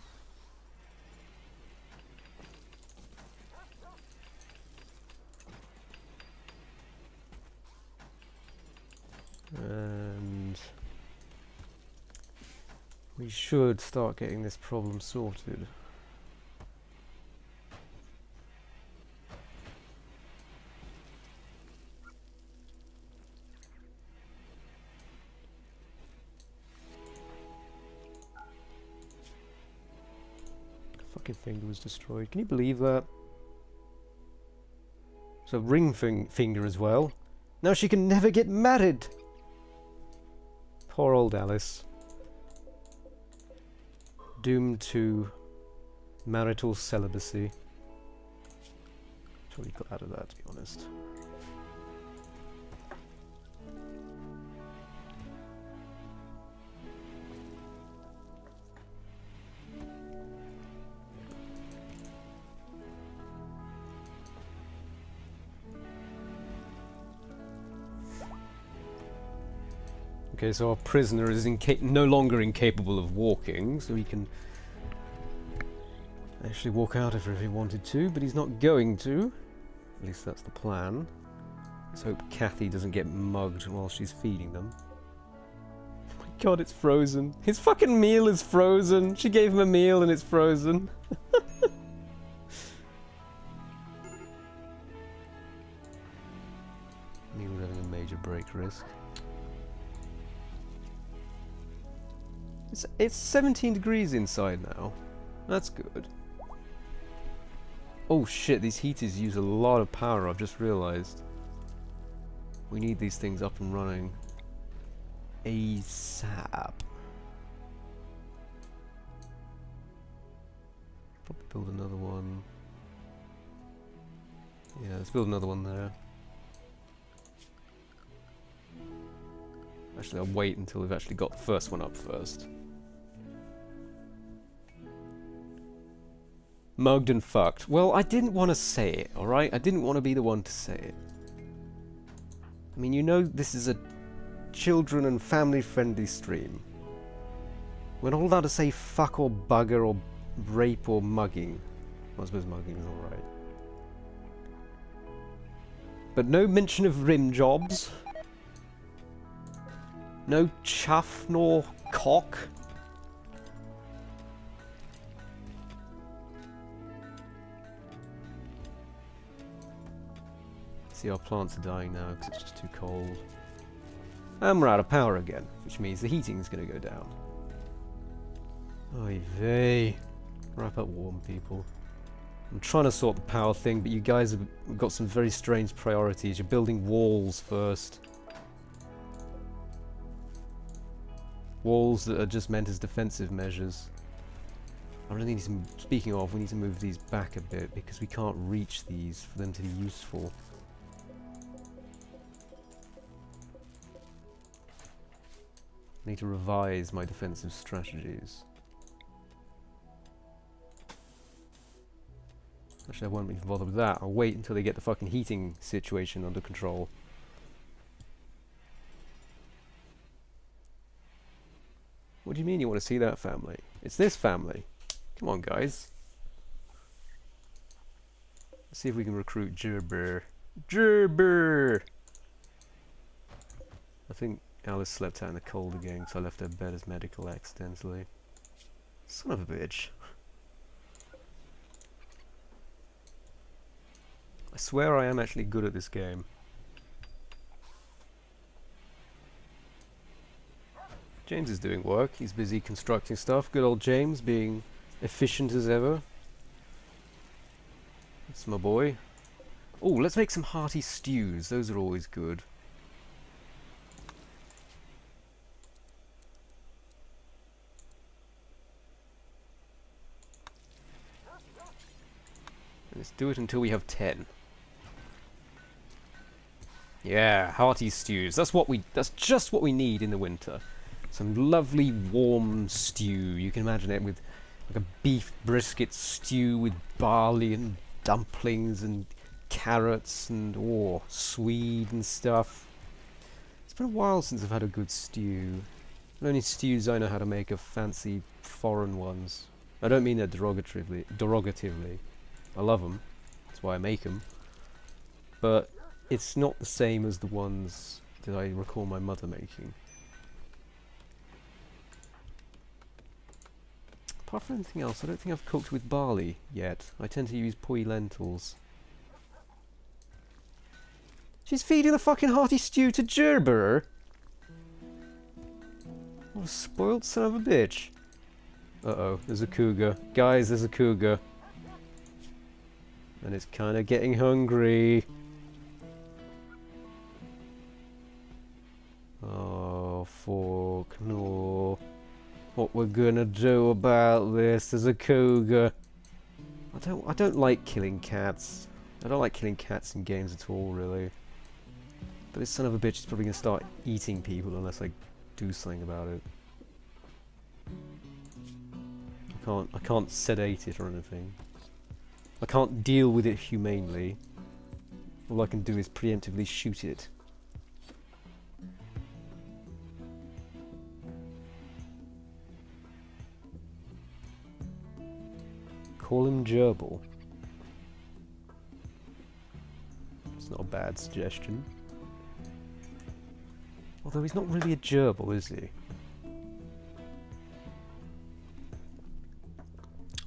And we should start getting this problem sorted. Fucking finger was destroyed. Can you believe that? So ring finger as well. Now she can never get married. Poor old Alice. Doomed to marital celibacy. Totally glad of that, to be honest. Okay, so our prisoner is no longer incapable of walking, so he can actually walk out if he wanted to, but he's not going to. At least that's the plan. Let's hope Kathy doesn't get mugged while she's feeding them. Oh my god, it's frozen. His fucking meal is frozen. She gave him a meal and it's frozen. Meal's having a major break risk. It's 17 degrees inside now. That's good. Oh shit, these heaters use a lot of power, I've just realised. We need these things up and running ASAP. Probably build another one. Yeah, let's build another one there. Actually, I'll wait until we've actually got the first one up first. Mugged and fucked. Well, I didn't want to say it, alright? I didn't want to be the one to say it. I mean, you know this is a children and family-friendly stream. We're not allowed to say fuck or bugger or rape or mugging. Well, I suppose mugging is alright. But no mention of rim jobs. No chuff nor cock. See, our plants are dying now because it's just too cold. And we're out of power again, which means the heating is going to go down. Oy vey. Wrap up warm, people. I'm trying to sort the power thing, but you guys have got some very strange priorities. You're building walls first. Walls that are just meant as defensive measures. I really need to, speaking of, we need to move these back a bit because we can't reach these for them to be useful. I need to revise my defensive strategies. Actually, I won't even bother with that. I'll wait until they get the fucking heating situation under control. What do you mean you want to see that family? It's this family. Come on, guys. Let's see if we can recruit Gerber. Gerber! I think Alice slept out in the cold again, so I left her bed as medical accidentally. Son of a bitch. I swear I am actually good at this game. James is doing work. He's busy constructing stuff. Good old James being efficient as ever. That's my boy. Oh, let's make some hearty stews. Those are always good. Let's do it until we have 10. Yeah, hearty stews. That's just what we need in the winter. Some lovely warm stew. You can imagine it with like a beef brisket stew with barley and dumplings and carrots and swede and stuff. It's been a while since I've had a good stew. The only stews I know how to make are fancy foreign ones. I don't mean that derogatively. I love them. That's why I make them. But it's not the same as the ones that I recall my mother making. Apart from anything else, I don't think I've cooked with barley yet. I tend to use poi lentils. She's feeding the fucking hearty stew to Gerber! What a spoilt son of a bitch. Uh-oh, there's a cougar. Guys, there's a cougar. And it's kind of getting hungry. Oh, fuck no. What we're gonna do about this? There's a cougar. I don't like killing cats. I don't like killing cats in games at all, really. But this son of a bitch is probably gonna start eating people unless I do something about it. I can't sedate it or anything. I can't deal with it humanely. All I can do is preemptively shoot it. Call him Gerbil. It's not a bad suggestion. Although he's not really a gerbil, is he?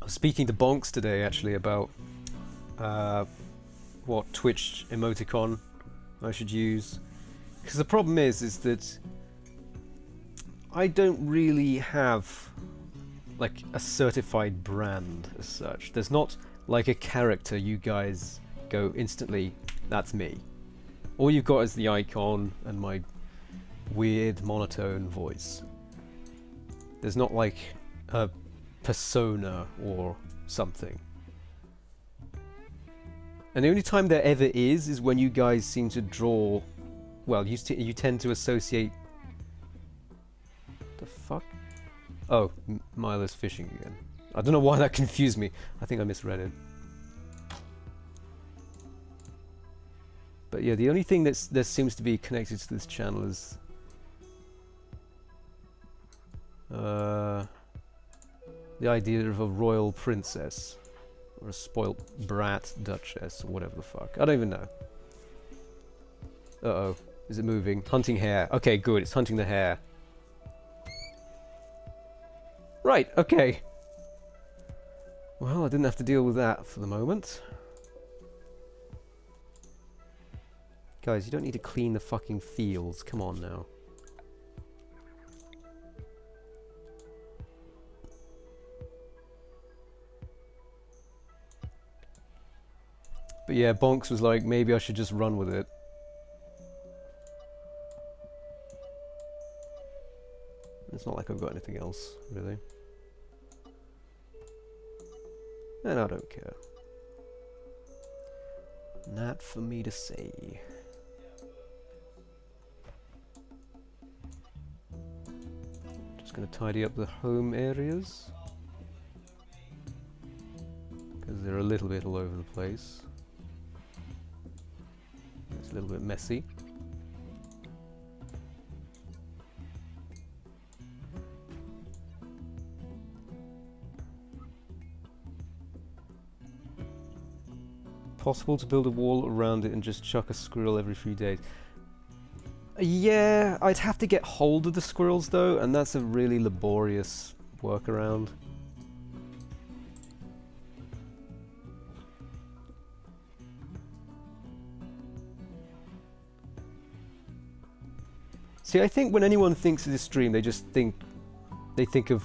I was speaking to Bonks today, actually, about what Twitch emoticon I should use. Because the problem is that I don't really have like a certified brand as such. There's not like a character you guys go instantly, that's me. All you've got is the icon and my weird monotone voice. There's not like a persona or something. And the only time there ever is when you guys seem to draw, well, you tend to associate... The fuck? Oh, Milo's fishing again. I don't know why that confused me. I think I misread it. But yeah, the only thing that seems to be connected to this channel is the idea of a royal princess or a spoilt brat duchess or whatever the fuck. I don't even know. Uh-oh. Is it moving? Hunting hare. Okay, good. It's hunting the hare. Right, okay. Well, I didn't have to deal with that for the moment. Guys, you don't need to clean the fucking fields. Come on now. But yeah, Bonks was like, maybe I should just run with it. It's not like I've got anything else, really. And I don't care. Not for me to say. Just gonna tidy up the home areas, because they're a little bit all over the place. It's a little bit messy. Possible to build a wall around it and just chuck a squirrel every few days. Yeah, I'd have to get hold of the squirrels though, and that's a really laborious workaround. See, I think when anyone thinks of this stream, they just think... They think of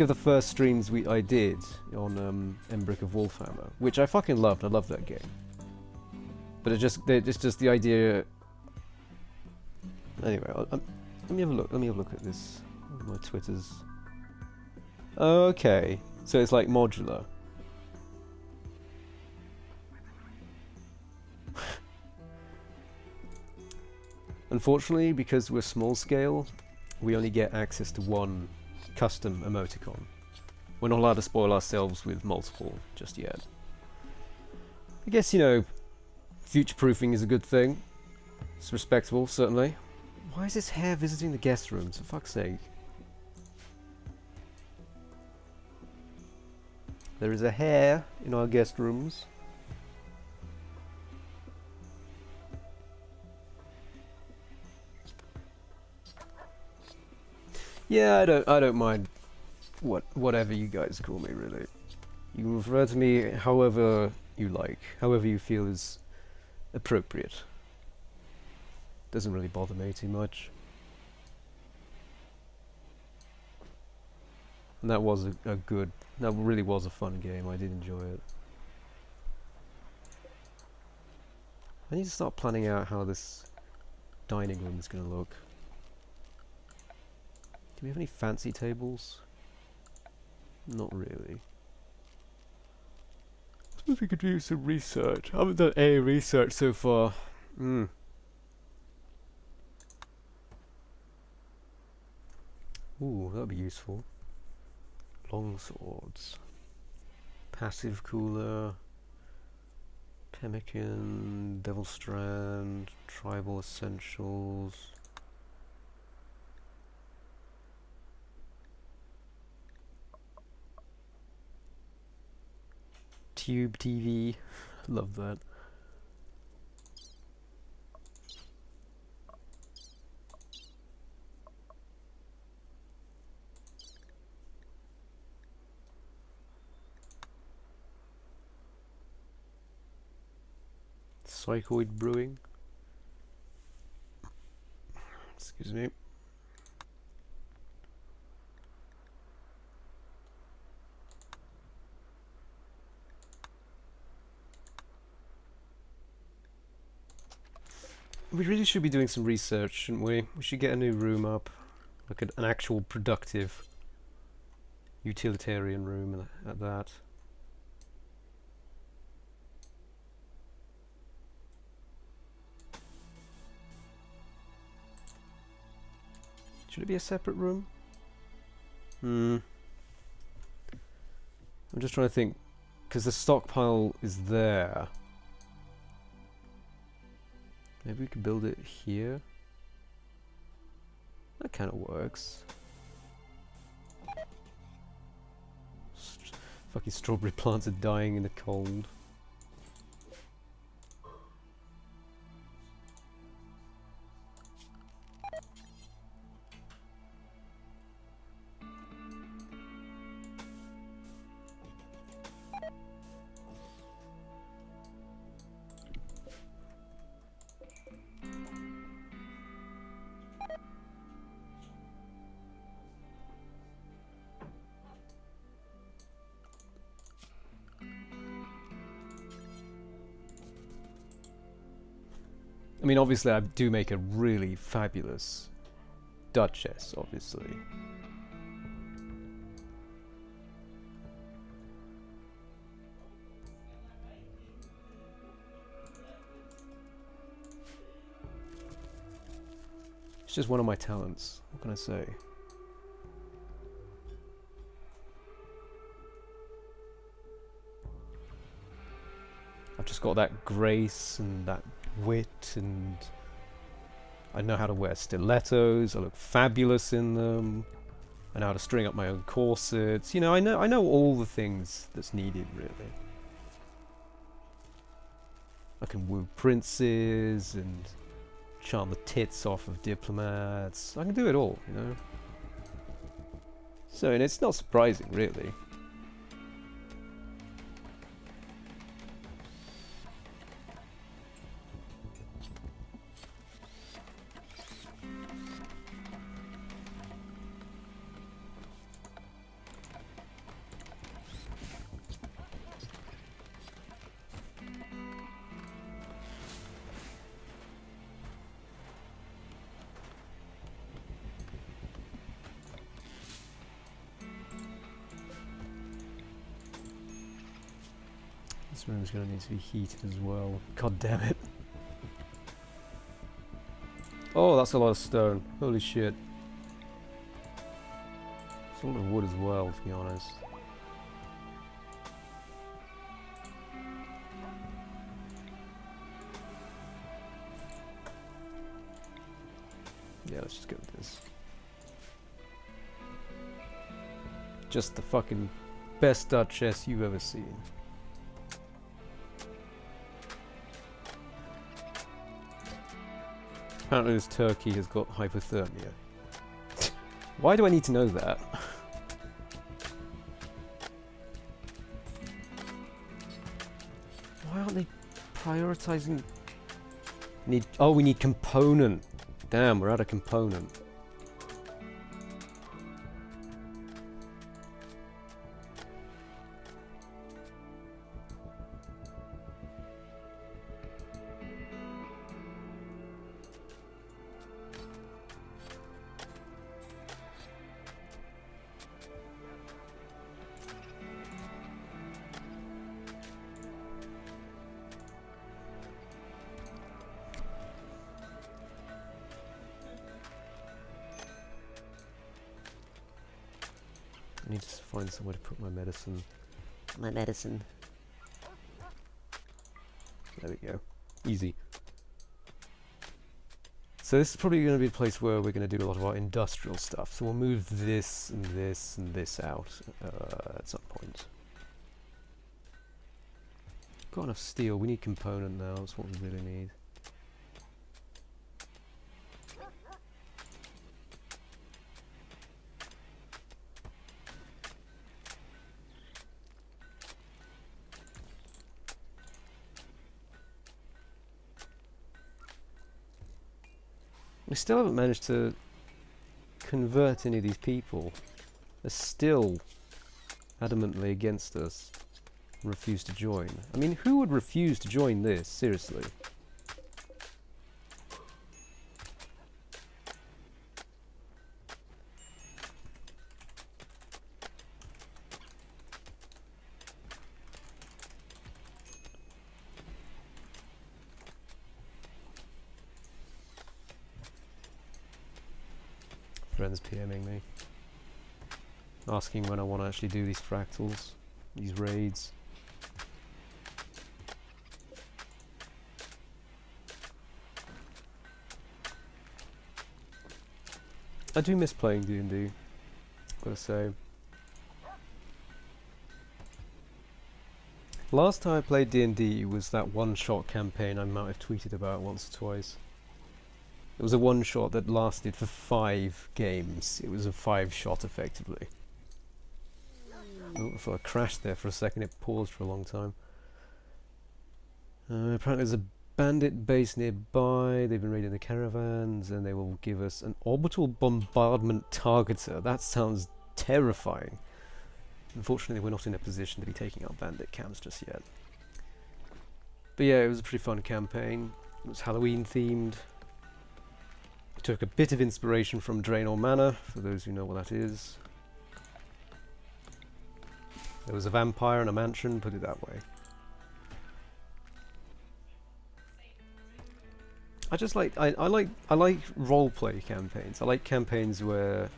the first streams I did on Embrick of Wolfhammer, which I fucking loved. I love that game. But it's just the idea. Anyway, let me have a look. Let me have a look at this. My Twitters. Okay, so it's like modular. Unfortunately, because we're small scale, we only get access to one custom emoticon. We're not allowed to spoil ourselves with multiple just yet. I guess, you know, future-proofing is a good thing. It's respectable, certainly. Why is this hare visiting the guest rooms, for fuck's sake? There is a hare in our guest rooms. Yeah, I don't mind whatever you guys call me, really. You can refer to me however you like, however you feel is appropriate. Doesn't really bother me too much. And that was that really was a fun game. I did enjoy it. I need to start planning out how this dining room is going to look. Do we have any fancy tables? Not really. I suppose we could do some research. I haven't done any research so far. Ooh, that'd be useful. Long swords. Passive cooler. Pemmican. Devil Strand. Tribal essentials. Tube TV. Love that. Psychoid Brewing. Excuse me. We really should be doing some research, shouldn't we? We should get a new room up. Like an actual productive utilitarian room at that. Should it be a separate room? I'm just trying to think, because the stockpile is there. Maybe we could build it here. That kind of works. Fucking strawberry plants are dying in the cold. I mean, obviously, I do make a really fabulous Duchess, obviously. It's just one of my talents. What can I say? I've just got that grace and that wit, and I know how to wear stilettos. I look fabulous in them. I know how to string up my own corsets. You know, I know all the things that's needed, really. I can woo princes and charm the tits off of diplomats. I can do it all, you know. So, and it's not surprising, really. This room's going to need to be heated as well. God damn it. Oh, that's a lot of stone. Holy shit. It's a lot of wood as well, to be honest. Yeah, let's just go with this. Just the fucking best stud chest you've ever seen. Apparently this turkey has got hypothermia. Why do I need to know that? Why aren't they prioritizing... Oh, we need component. Damn, we're out of component. I need to find somewhere to put my medicine. My medicine. There we go. Easy. So this is probably going to be a place where we're going to do a lot of our industrial stuff. So we'll move this and this and this out at some point. Got enough steel. We need component now. That's what we really need. We still haven't managed to convert any of these people. They're still adamantly against us. Refuse to join. I mean, who would refuse to join this? Seriously. Friends PMing me, asking when I want to actually do these fractals, these raids. I do miss playing D&D, gotta say. Last time I played D&D was that one-shot campaign I might have tweeted about once or twice. It was a one-shot that lasted for 5 games. It was a 5-shot, effectively. Oh, I thought I crashed there for a second. It paused for a long time. Apparently there's a bandit base nearby. They've been raiding the caravans, and they will give us an orbital bombardment targeter. That sounds terrifying. Unfortunately, we're not in a position to be taking out bandit camps just yet. But yeah, it was a pretty fun campaign. It was Halloween themed. Took a bit of inspiration from Draenor Manor, for those who know what that is. There was a vampire and a mansion, put it that way. I just like I like roleplay campaigns. I like campaigns where,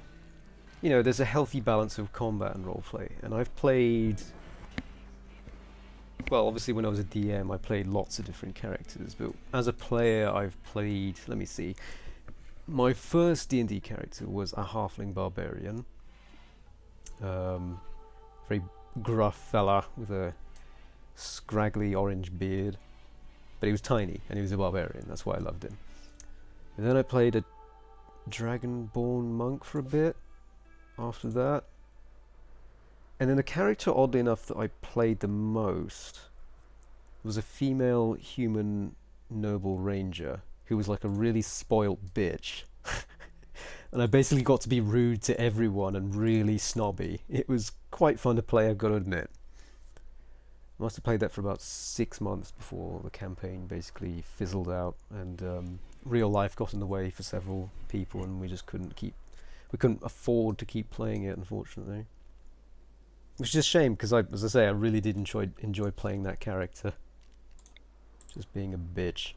you know, there's a healthy balance of combat and roleplay. And I've played, well, obviously when I was a DM, I played lots of different characters. But as a player, I've played. Let me see. My first D&D character was a halfling barbarian. Very gruff fella with a scraggly orange beard. But he was tiny, and he was a barbarian. That's why I loved him. And then I played a dragonborn monk for a bit after that. And then the character, oddly enough, that I played the most was a female human noble ranger who was like a really spoilt bitch. And I basically got to be rude to everyone and really snobby. It was quite fun to play, I've got to admit. I must have played that for about 6 months before the campaign basically fizzled out, and real life got in the way for several people, and we just couldn't afford to keep playing it, unfortunately. Which is just a shame, because as I say, I really did enjoy playing that character. Just being a bitch.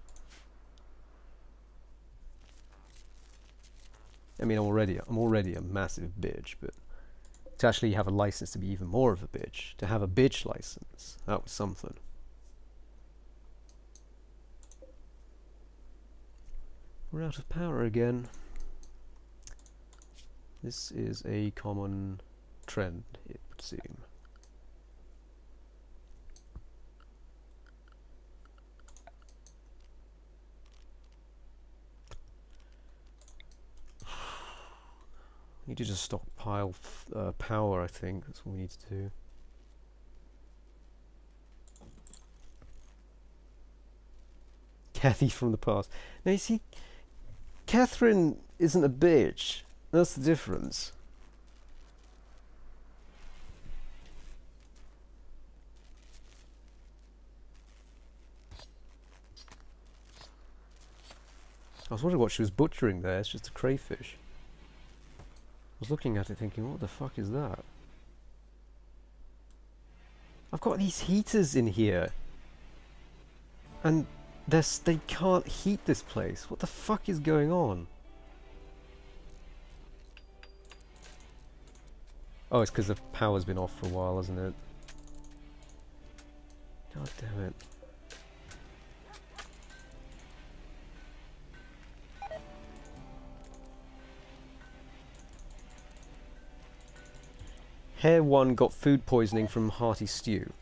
I mean, I'm already a massive bitch, but to actually have a license to be even more of a bitch, to have a bitch license, that was something. We're out of power again. This is a common trend, it would seem. We need to just stockpile power, I think. That's what we need to do. Kathy from the past. Now you see, Catherine isn't a bitch. That's the difference. I was wondering what she was butchering there. It's just a crayfish. I was looking at it thinking, what the fuck is that? I've got these heaters in here. And they can't heat this place. What the fuck is going on? Oh, it's because the power's been off for a while, hasn't it? God damn it. Hare 1 got food poisoning from hearty stew.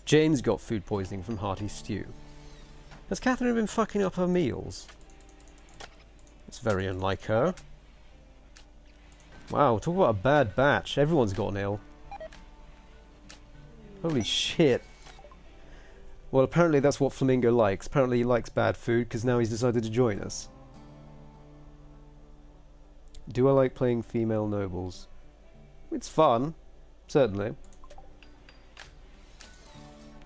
James got food poisoning from hearty stew. Has Catherine been fucking up her meals? It's very unlike her. Wow, talk about a bad batch. Everyone's gotten ill. Holy shit. Well, apparently that's what Flamingo likes. Apparently he likes bad food, because now he's decided to join us. Do I like playing female nobles? It's fun. Certainly.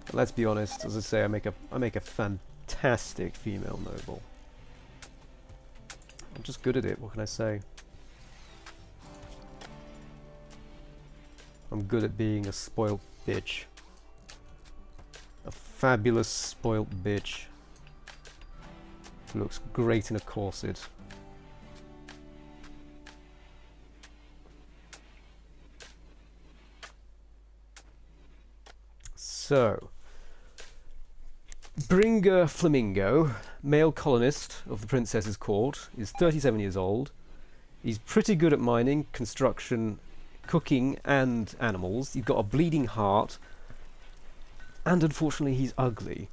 But let's be honest, as I say, I make a fantastic female noble. I'm just good at it, what can I say? I'm good at being a spoilt bitch. A fabulous spoilt bitch. Who looks great in a corset. So, Bringer Flamingo, male colonist of the princess's court, is 37 years old. He's pretty good at mining, construction, cooking, and animals. He's got a bleeding heart, and unfortunately he's ugly.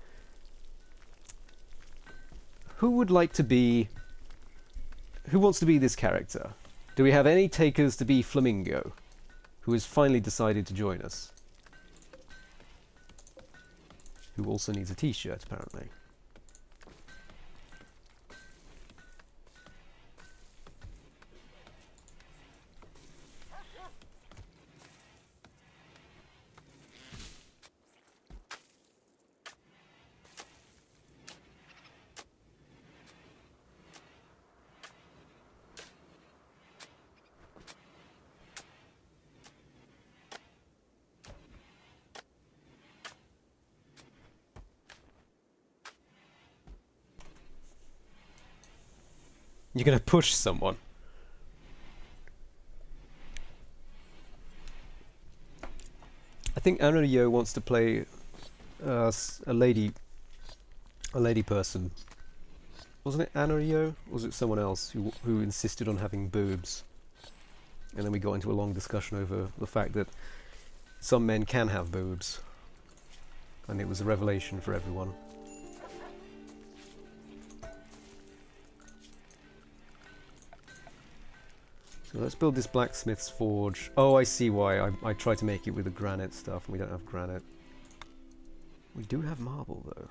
Who would like to be... Who wants to be this character? Do we have any takers to be Flamingo, who has finally decided to join us? Who also needs a t-shirt, apparently. You're gonna push someone. I think Anario wants to play a lady person. Wasn't it Anario? Or was it someone else who insisted on having boobs? And then we got into a long discussion over the fact that some men can have boobs. And it was a revelation for everyone. So let's build this blacksmith's forge. Oh, I see why. I tried to make it with the granite stuff, and we don't have granite. We do have marble, though.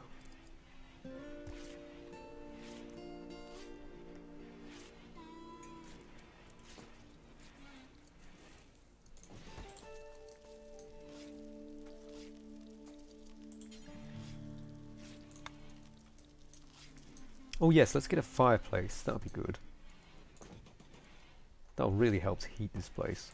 Oh yes, let's get a fireplace. That'll be good. That'll really help to heat this place.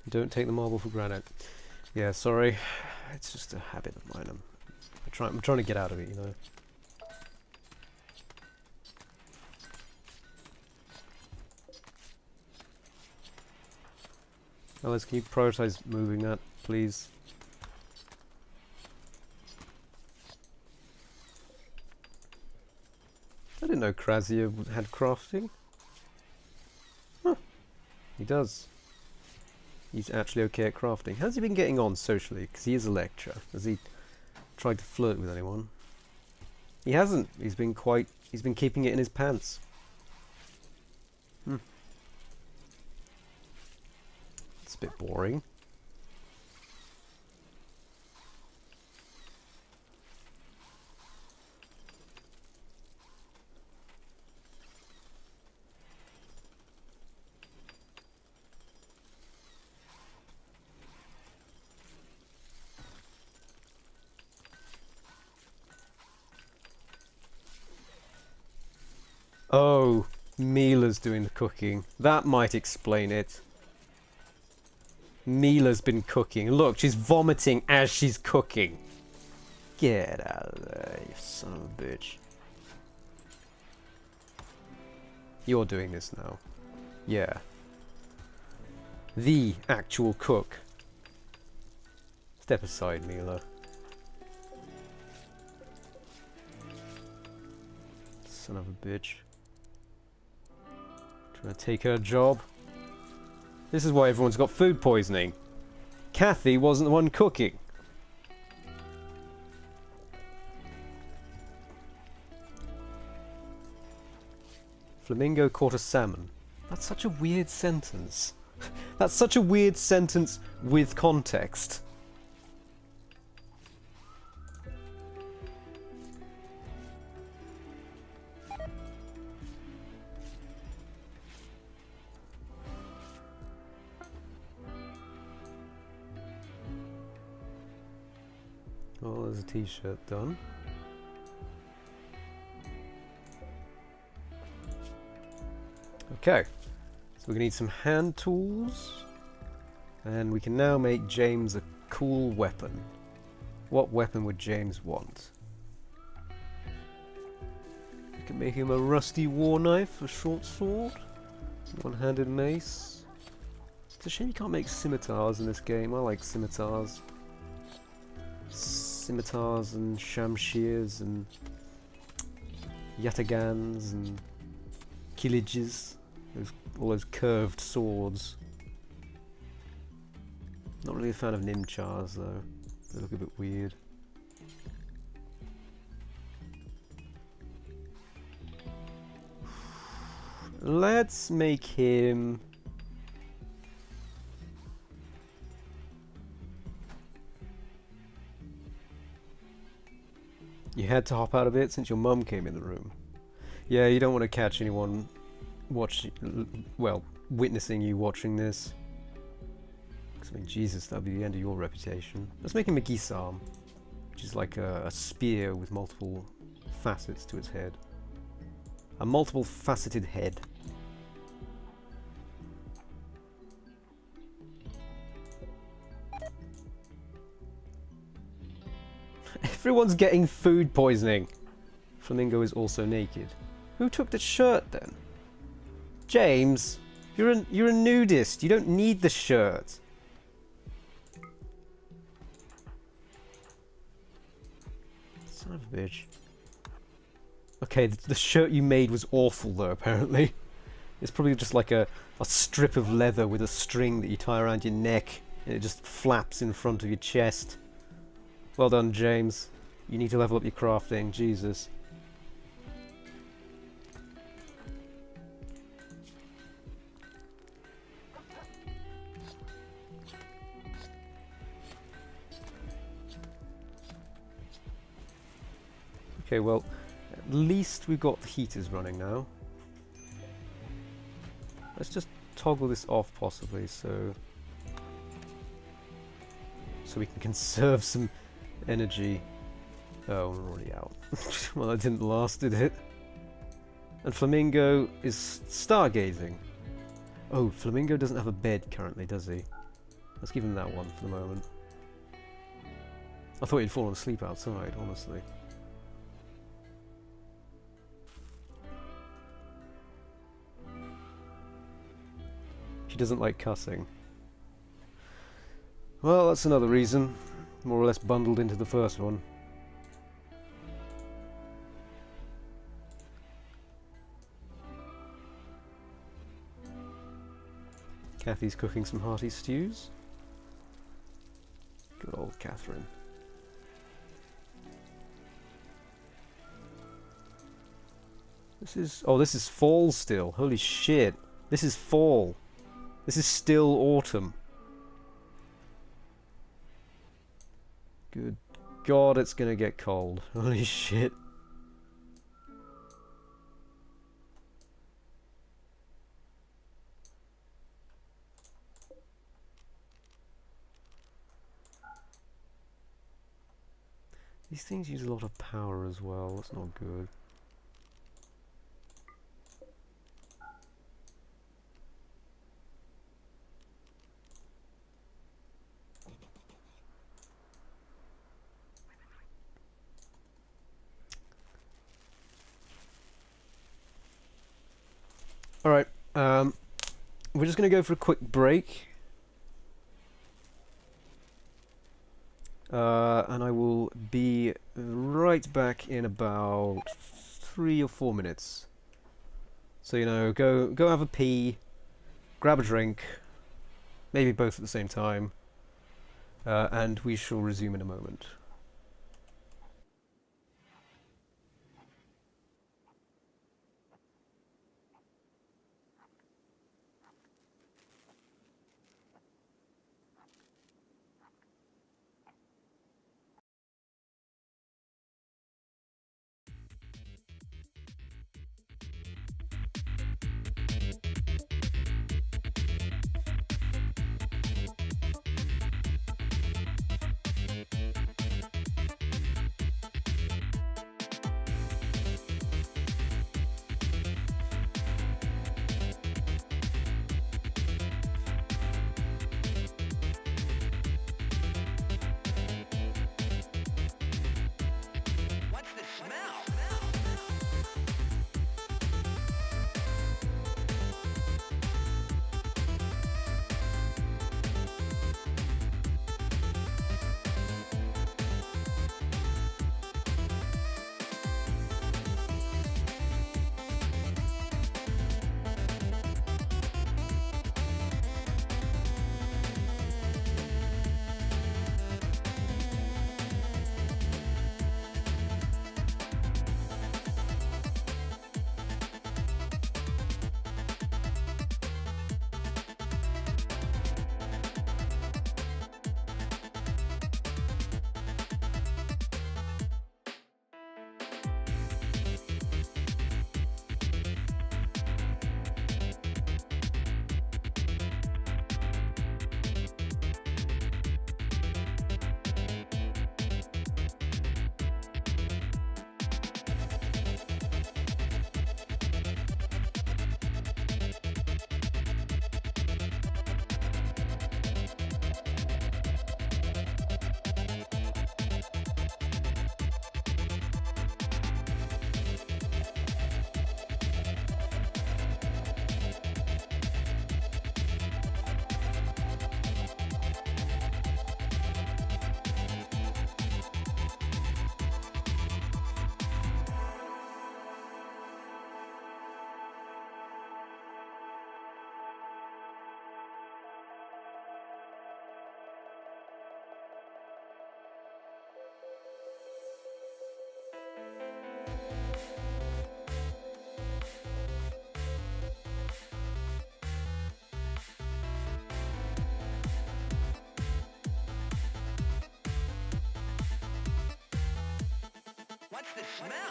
Don't take the marble for granite. Yeah, sorry. It's just a habit of mine. I'm trying to get out of it, you know. Alice, can you prioritize moving that, please? I didn't know Krazia had crafting. Huh. He does. He's actually okay at crafting. How's he been getting on socially? Because he is a lecturer. Has he tried to flirt with anyone? He hasn't. He's been keeping it in his pants. It's a bit boring. Oh, Mila's doing the cooking. That might explain it. Mila's been cooking. Look, she's vomiting as she's cooking. Get out of there, you son of a bitch. You're doing this now. Yeah. The actual cook. Step aside, Mila. Son of a bitch. Trying to take her job. This is why everyone's got food poisoning. Kathy wasn't the one cooking. Flamingo caught a salmon. That's such a weird sentence. That's such a weird sentence with context. Oh, there's a t-shirt done. Okay, so we're gonna need some hand tools, and we can now make James a cool weapon. What weapon would James want? We can make him a rusty war knife, a short sword, one-handed mace. It's a shame you can't make scimitars in this game. I like scimitars. Scimitars and shamshirs and yatagans and killages. All those curved swords. Not really a fan of nimchars though. They look a bit weird. Let's make him... You had to hop out of it since your mum came in the room. Yeah, you don't want to catch anyone witnessing you watching this. I mean, Jesus, that'll be the end of your reputation. Let's make him a Gisarm, which is like a spear with multiple facets to its head. A multiple faceted head. Everyone's getting food poisoning. Flamingo is also naked. Who took the shirt then? James, you're a nudist. You don't need the shirt. Son of a bitch. Okay, the shirt you made was awful though, apparently. It's probably just like a strip of leather with a string that you tie around your neck and it just flaps in front of your chest. Well done, James. You need to level up your crafting, Jesus. Okay, well, at least we've got the heaters running now. Let's just toggle this off possibly, so we can conserve some energy. Oh, we're already out. Well, that didn't last, did it? And Flamingo is stargazing. Oh, Flamingo doesn't have a bed currently, does he? Let's give him that one for the moment. I thought he'd fallen asleep outside, honestly. She doesn't like cussing. Well, that's another reason. More or less bundled into the first one. Kathy's cooking some hearty stews. Good old Catherine. This is fall still. Holy shit. This is fall. This is still autumn. Good God, it's gonna get cold. Holy shit. These things use a lot of power as well. That's not good. Alright, we're just going to go for a quick break. And I will be right back in about 3 or 4 minutes. So, you know, go have a pee, grab a drink, maybe both at the same time, and we shall resume in a moment. the smell.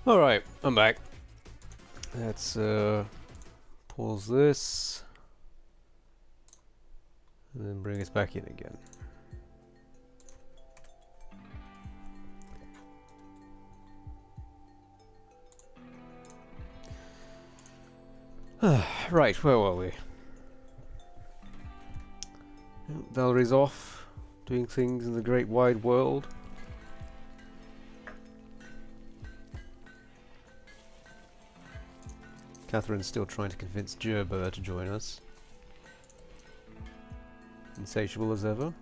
Alright, I'm back. Let's pause this and then bring us back in again. Right, where were we? Valerie's off, doing things in the great wide world. Catherine's still trying to convince Gerber to join us. Insatiable as ever.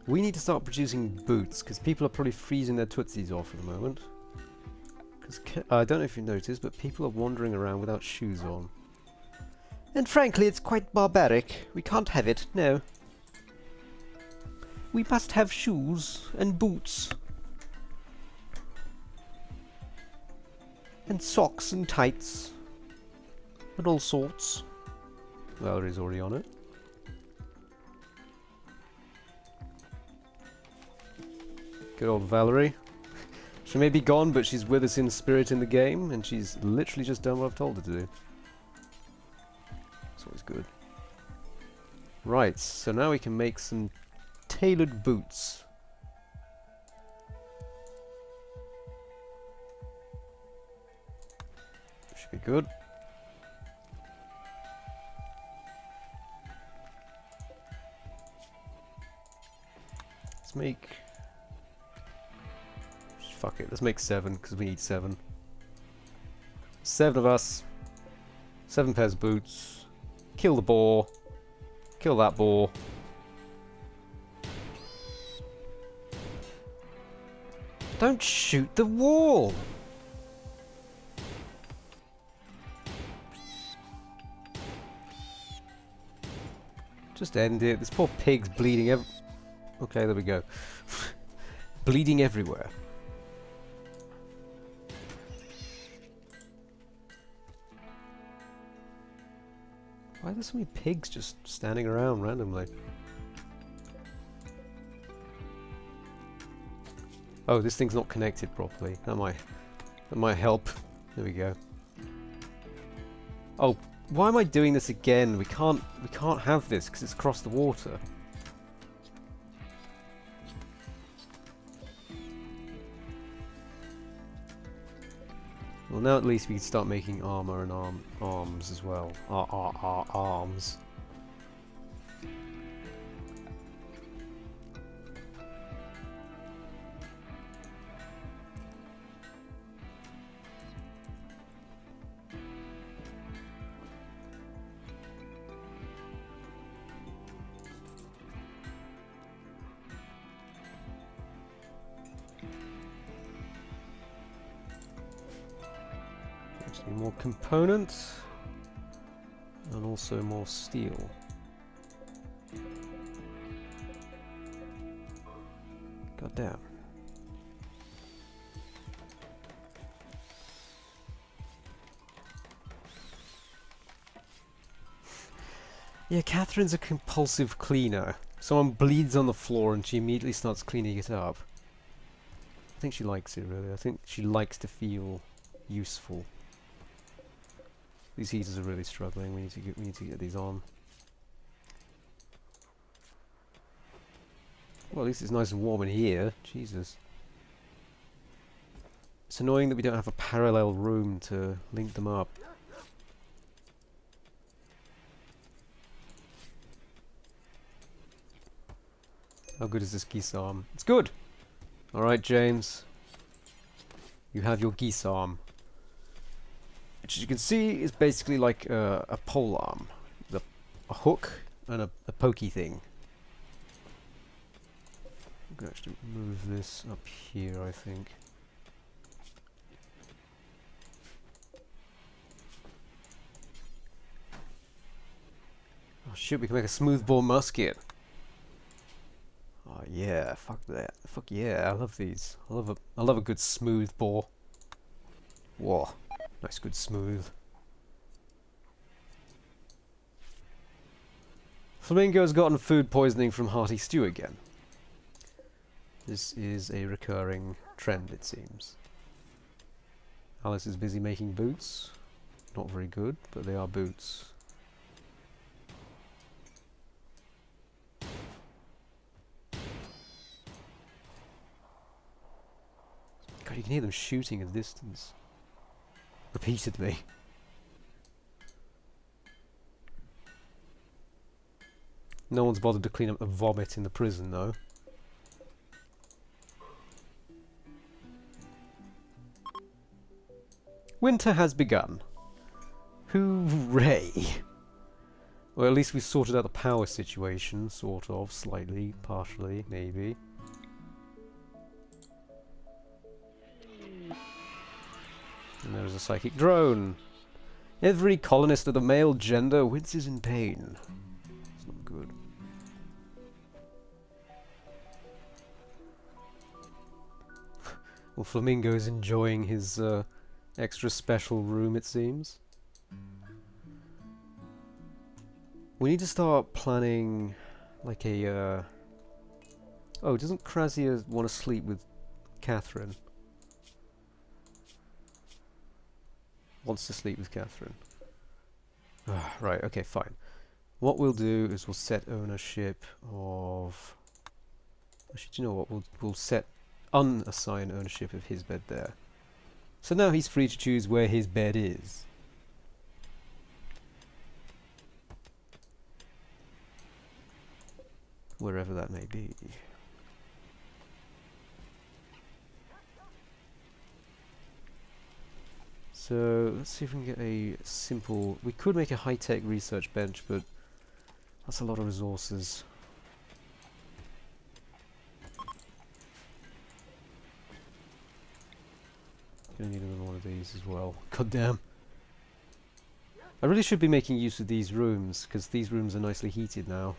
We need to start producing boots, because people are probably freezing their tootsies off at the moment. Because I don't know if you noticed, but people are wandering around without shoes on. And frankly, it's quite barbaric. We can't have it, no. We must have shoes and boots. And socks and tights. And all sorts. Valerie's already on it. Good old Valerie. She may be gone, but she's with us in spirit in the game, and she's literally just done what I've told her to do. It's always good. Right, so now we can make some tailored boots. Should be good. Let's make... Fuck it, let's make 7, because we need 7. 7 of us. 7 pairs of boots. Kill the boar. Kill that boar. Don't shoot the wall! Just end it. This poor pig's bleeding Okay, there we go. Bleeding everywhere. Why are there so many pigs just standing around randomly? Oh, this thing's not connected properly. That might help. There we go. Oh, why am I doing this again? We can't have this because it's across the water. Well, now at least we can start making armor and arms as well. Arms. So more components and also more steel. God damn. Yeah, Catherine's a compulsive cleaner. Someone bleeds on the floor and she immediately starts cleaning it up. I think she likes it, really. I think she likes to feel useful. These heaters are really struggling. We need to get these on. Well, at least it's nice and warm in here. Jesus. It's annoying that we don't have a parallel room to link them up. How good is this geese arm? It's good! Alright, James. You have your geese arm. Which, as you can see, is basically like a pole arm. There's a hook and a pokey thing. I'm going to actually move this up here, I think. Oh shit, we can make a smoothbore musket. Oh yeah, fuck that. Fuck yeah, I love these. I love a good smooth bore. Whoa, nice good smooth. Flamingo's gotten food poisoning from hearty stew again. This is a recurring trend, it seems. Alice is busy making boots. Not very good, but they are boots. God, you can hear them shooting at a distance. Repeatedly. No one's bothered to clean up the vomit in the prison, though. Winter has begun. Hooray! Well, at least we've sorted out the power situation, sort of, slightly, partially, maybe. And there's a psychic drone. Every colonist of the male gender winces in pain. It's not good. Well, Flamingo is enjoying his extra special room, it seems. We need to start planning like a... Oh, doesn't Krazia want to sleep with Catherine? Wants to sleep with Catherine. Right, okay, fine. What we'll do is we'll set ownership of... Actually, do you know what? We'll set unassign ownership of his bed there. So now he's free to choose where his bed is. Wherever that may be. So let's see if we can get a simple... We could make a high-tech research bench, but that's a lot of resources. Gonna need another one of these as well. God damn. I really should be making use of these rooms, because these rooms are nicely heated now.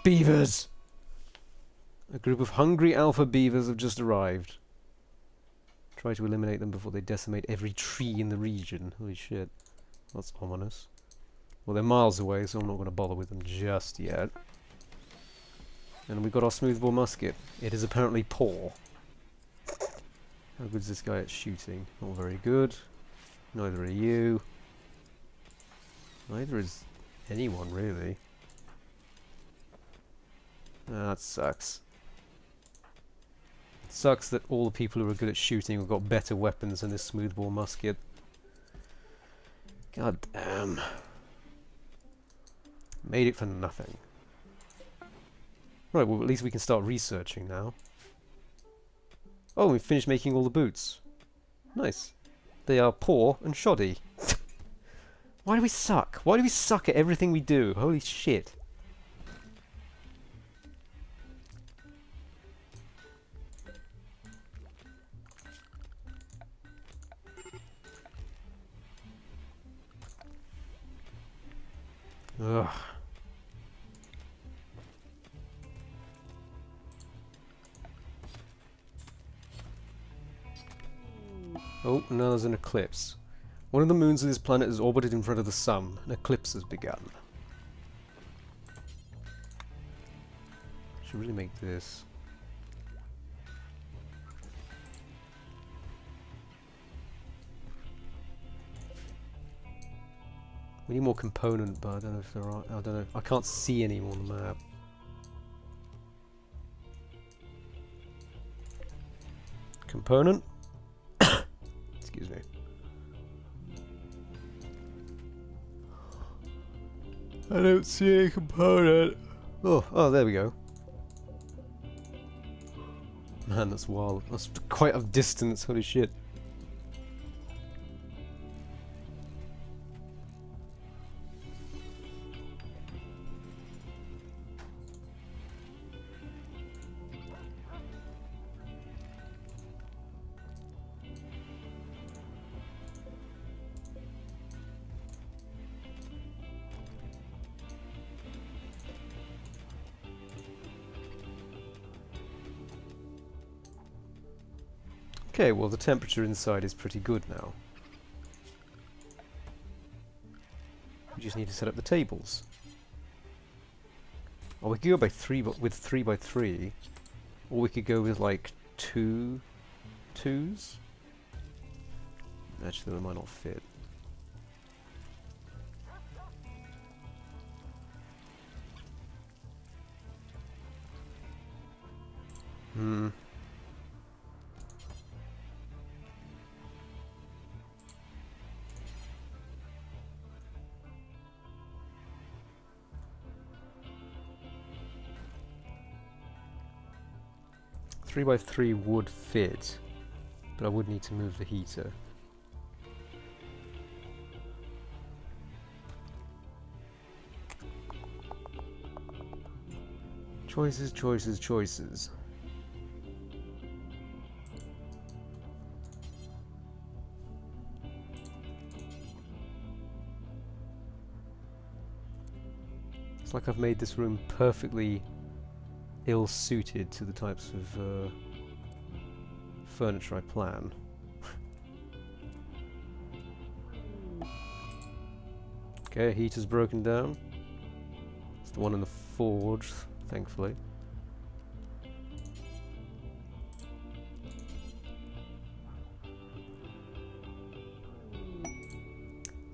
Beavers! A group of hungry alpha beavers have just arrived. Try to eliminate them before they decimate every tree in the region. Holy shit. That's ominous. Well, they're miles away, so I'm not going to bother with them just yet. And we've got our smoothbore musket. It is apparently poor. How good is this guy at shooting? Not very good. Neither are you. Neither is anyone, really. That sucks. It sucks that all the people who are good at shooting have got better weapons than this smoothbore musket. God damn. Made it for nothing. Right, well at least we can start researching now. Oh, we've finished making all the boots. Nice. They are poor and shoddy. Why do we suck? Why do we suck at everything we do? Holy shit. Ugh. Oh, now there's an eclipse. One of the moons of this planet has orbited in front of the sun. An eclipse has begun. Should really make this. We need more component, but I don't know if there are. I don't know. I can't see any more on the map. Component? Excuse me. I don't see any component. Oh, there we go. Man, that's wild. That's quite a distance. Holy shit. Okay, well the temperature inside is pretty good now. We just need to set up the tables. Or we could go by with 3x3, or we could go with like 2 twos. Actually, they might not fit. Hmm. 3x3 would fit, but I would need to move the heater. Choices, choices, choices. It's like I've made this room perfectly ill-suited to the types of furniture I plan. Okay, heater's broken down. It's the one in the forge, thankfully.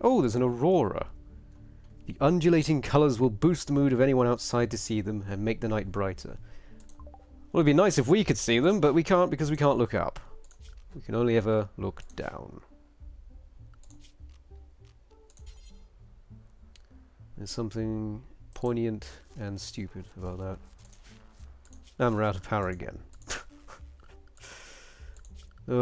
Oh, there's an aurora. The undulating colours will boost the mood of anyone outside to see them and make the night brighter. Well, it'd be nice if we could see them, but we can't because we can't look up. We can only ever look down. There's something poignant and stupid about that. And we're out of power again. I'm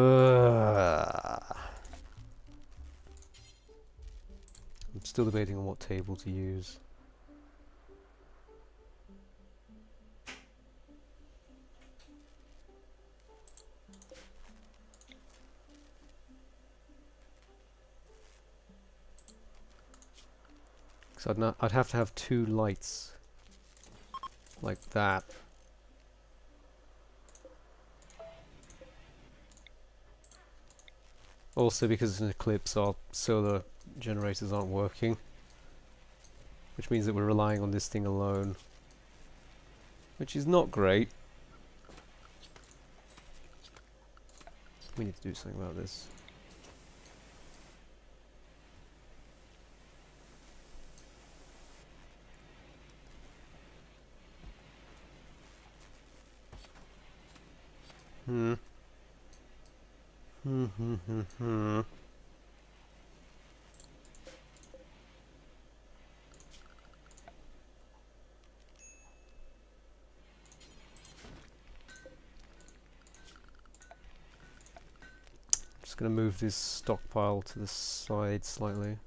still debating on what table to use. So I'd have to have 2 lights like that. Also, because it's an eclipse, our solar generators aren't working, which means that we're relying on this thing alone, which is not great. We need to do something about this. Just gonna move this stockpile to the side slightly.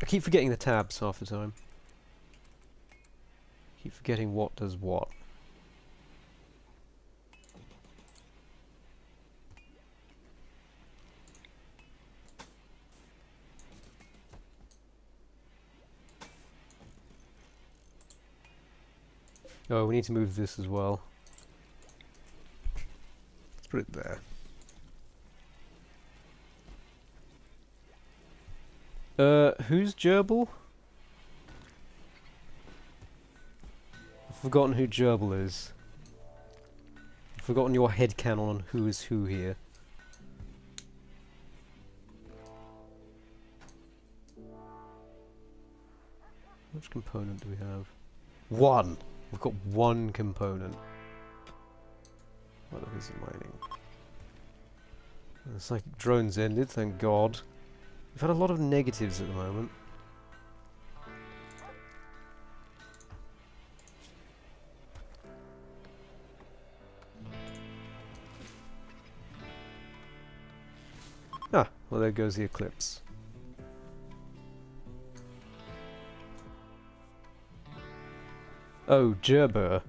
keep forgetting the tabs half the time. Keep forgetting what does what. Oh, we need to move this as well. Let's put it there. Who's Gerbil? I've forgotten who Gerbil is. I've forgotten your headcanon on who is who here. Which component do we have? One! We've got one component. What is it mining? The psychic drones ended, thank God. We've had a lot of negatives at the moment. Ah, well there goes the eclipse. Oh, Gerber.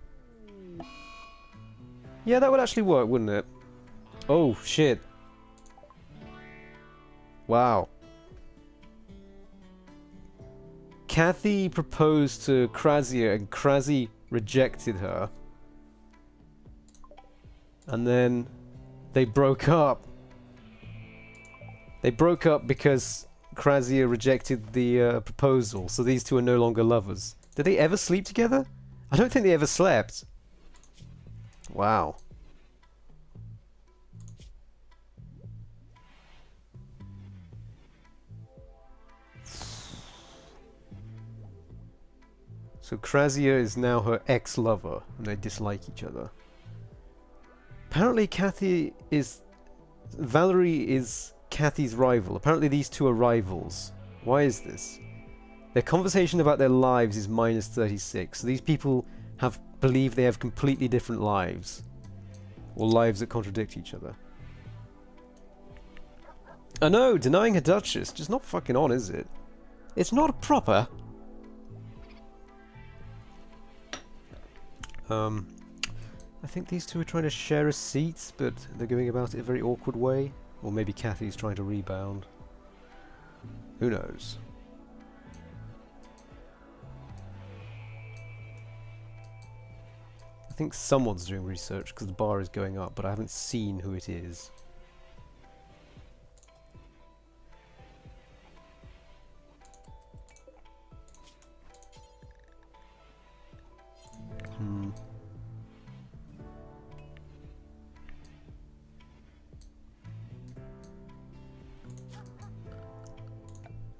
Yeah, that would actually work, wouldn't it? Oh, shit. Wow. Kathy proposed to Krazia and Krazi rejected her. And then they broke up. They broke up because Krazia rejected the proposal, so these two are no longer lovers. Did they ever sleep together? I don't think they ever slept. Wow. So Krazia is now her ex-lover, and they dislike each other. Apparently Valerie is Kathy's rival. Apparently these two are rivals. Why is this? Their conversation about their lives is -36. So these people believe they have completely different lives. Or lives that contradict each other. I know, denying a duchess. Just not fucking on, is it? It's not proper. I think these two are trying to share a seat, but they're going about it a very awkward way. Or maybe Kathy's trying to rebound. Who knows? I think someone's doing research because the bar is going up, but I haven't seen who it is.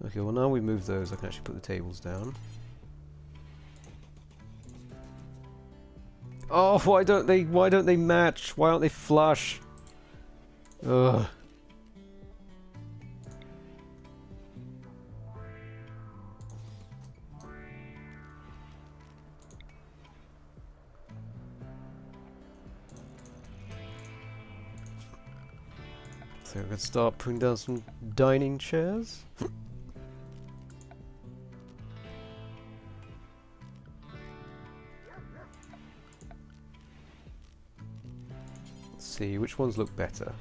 Okay, well now we move those, I can actually put the tables down. Oh, why don't they match? Why aren't they flush? Ugh. So we can start putting down some dining chairs. See which ones look better.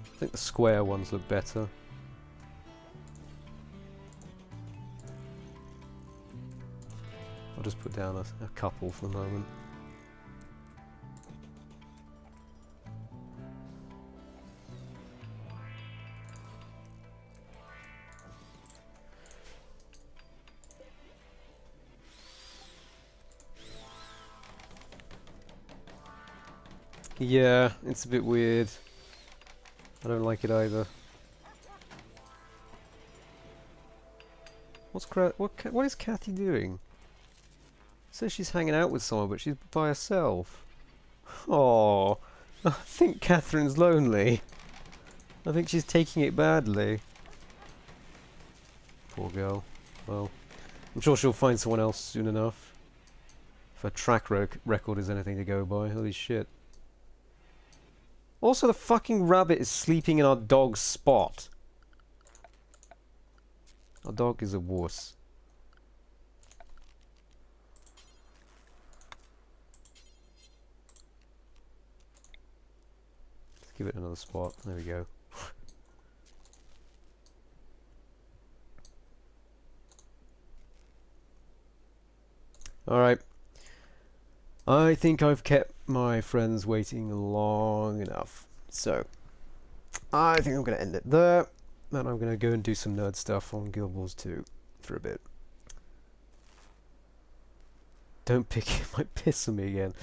I think the square ones look better. I'll just put down a couple for the moment. Yeah, it's a bit weird. I don't like it either. What is Kathy doing? Says she's hanging out with someone, but she's by herself. Oh, I think Catherine's lonely. I think she's taking it badly. Poor girl. Well, I'm sure she'll find someone else soon enough. If her track record is anything to go by. Holy shit. Also, the fucking rabbit is sleeping in our dog's spot. Our dog is a wuss. Let's give it another spot. There we go. Alright. I think I've kept my friends waiting long enough. So, I think I'm going to end it there. And I'm going to go and do some nerd stuff on Guild Wars 2 for a bit. Don't pick my piss on me again.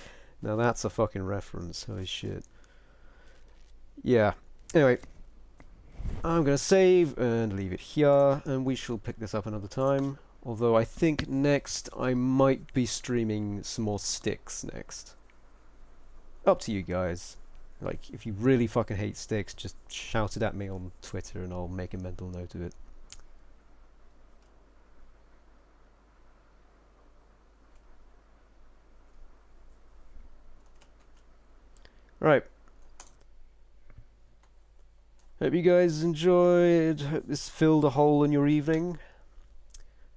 Now that's a fucking reference. Holy shit. Yeah. Anyway. I'm going to save and leave it here. And we shall pick this up another time. Although I think next I might be streaming some more sticks next. Up to you guys. Like, if you really fucking hate sticks, just shout it at me on Twitter and I'll make a mental note of it. Right. Hope you guys enjoyed. Hope this filled a hole in your evening.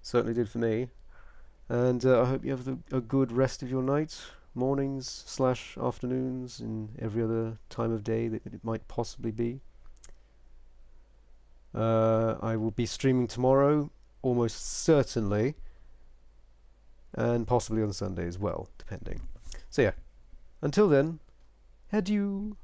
Certainly did for me. And I hope you have a good rest of your night. Mornings / afternoons and every other time of day that it might possibly be. I will be streaming tomorrow, almost certainly, and possibly on Sunday as well, depending. So yeah, until then, adieu.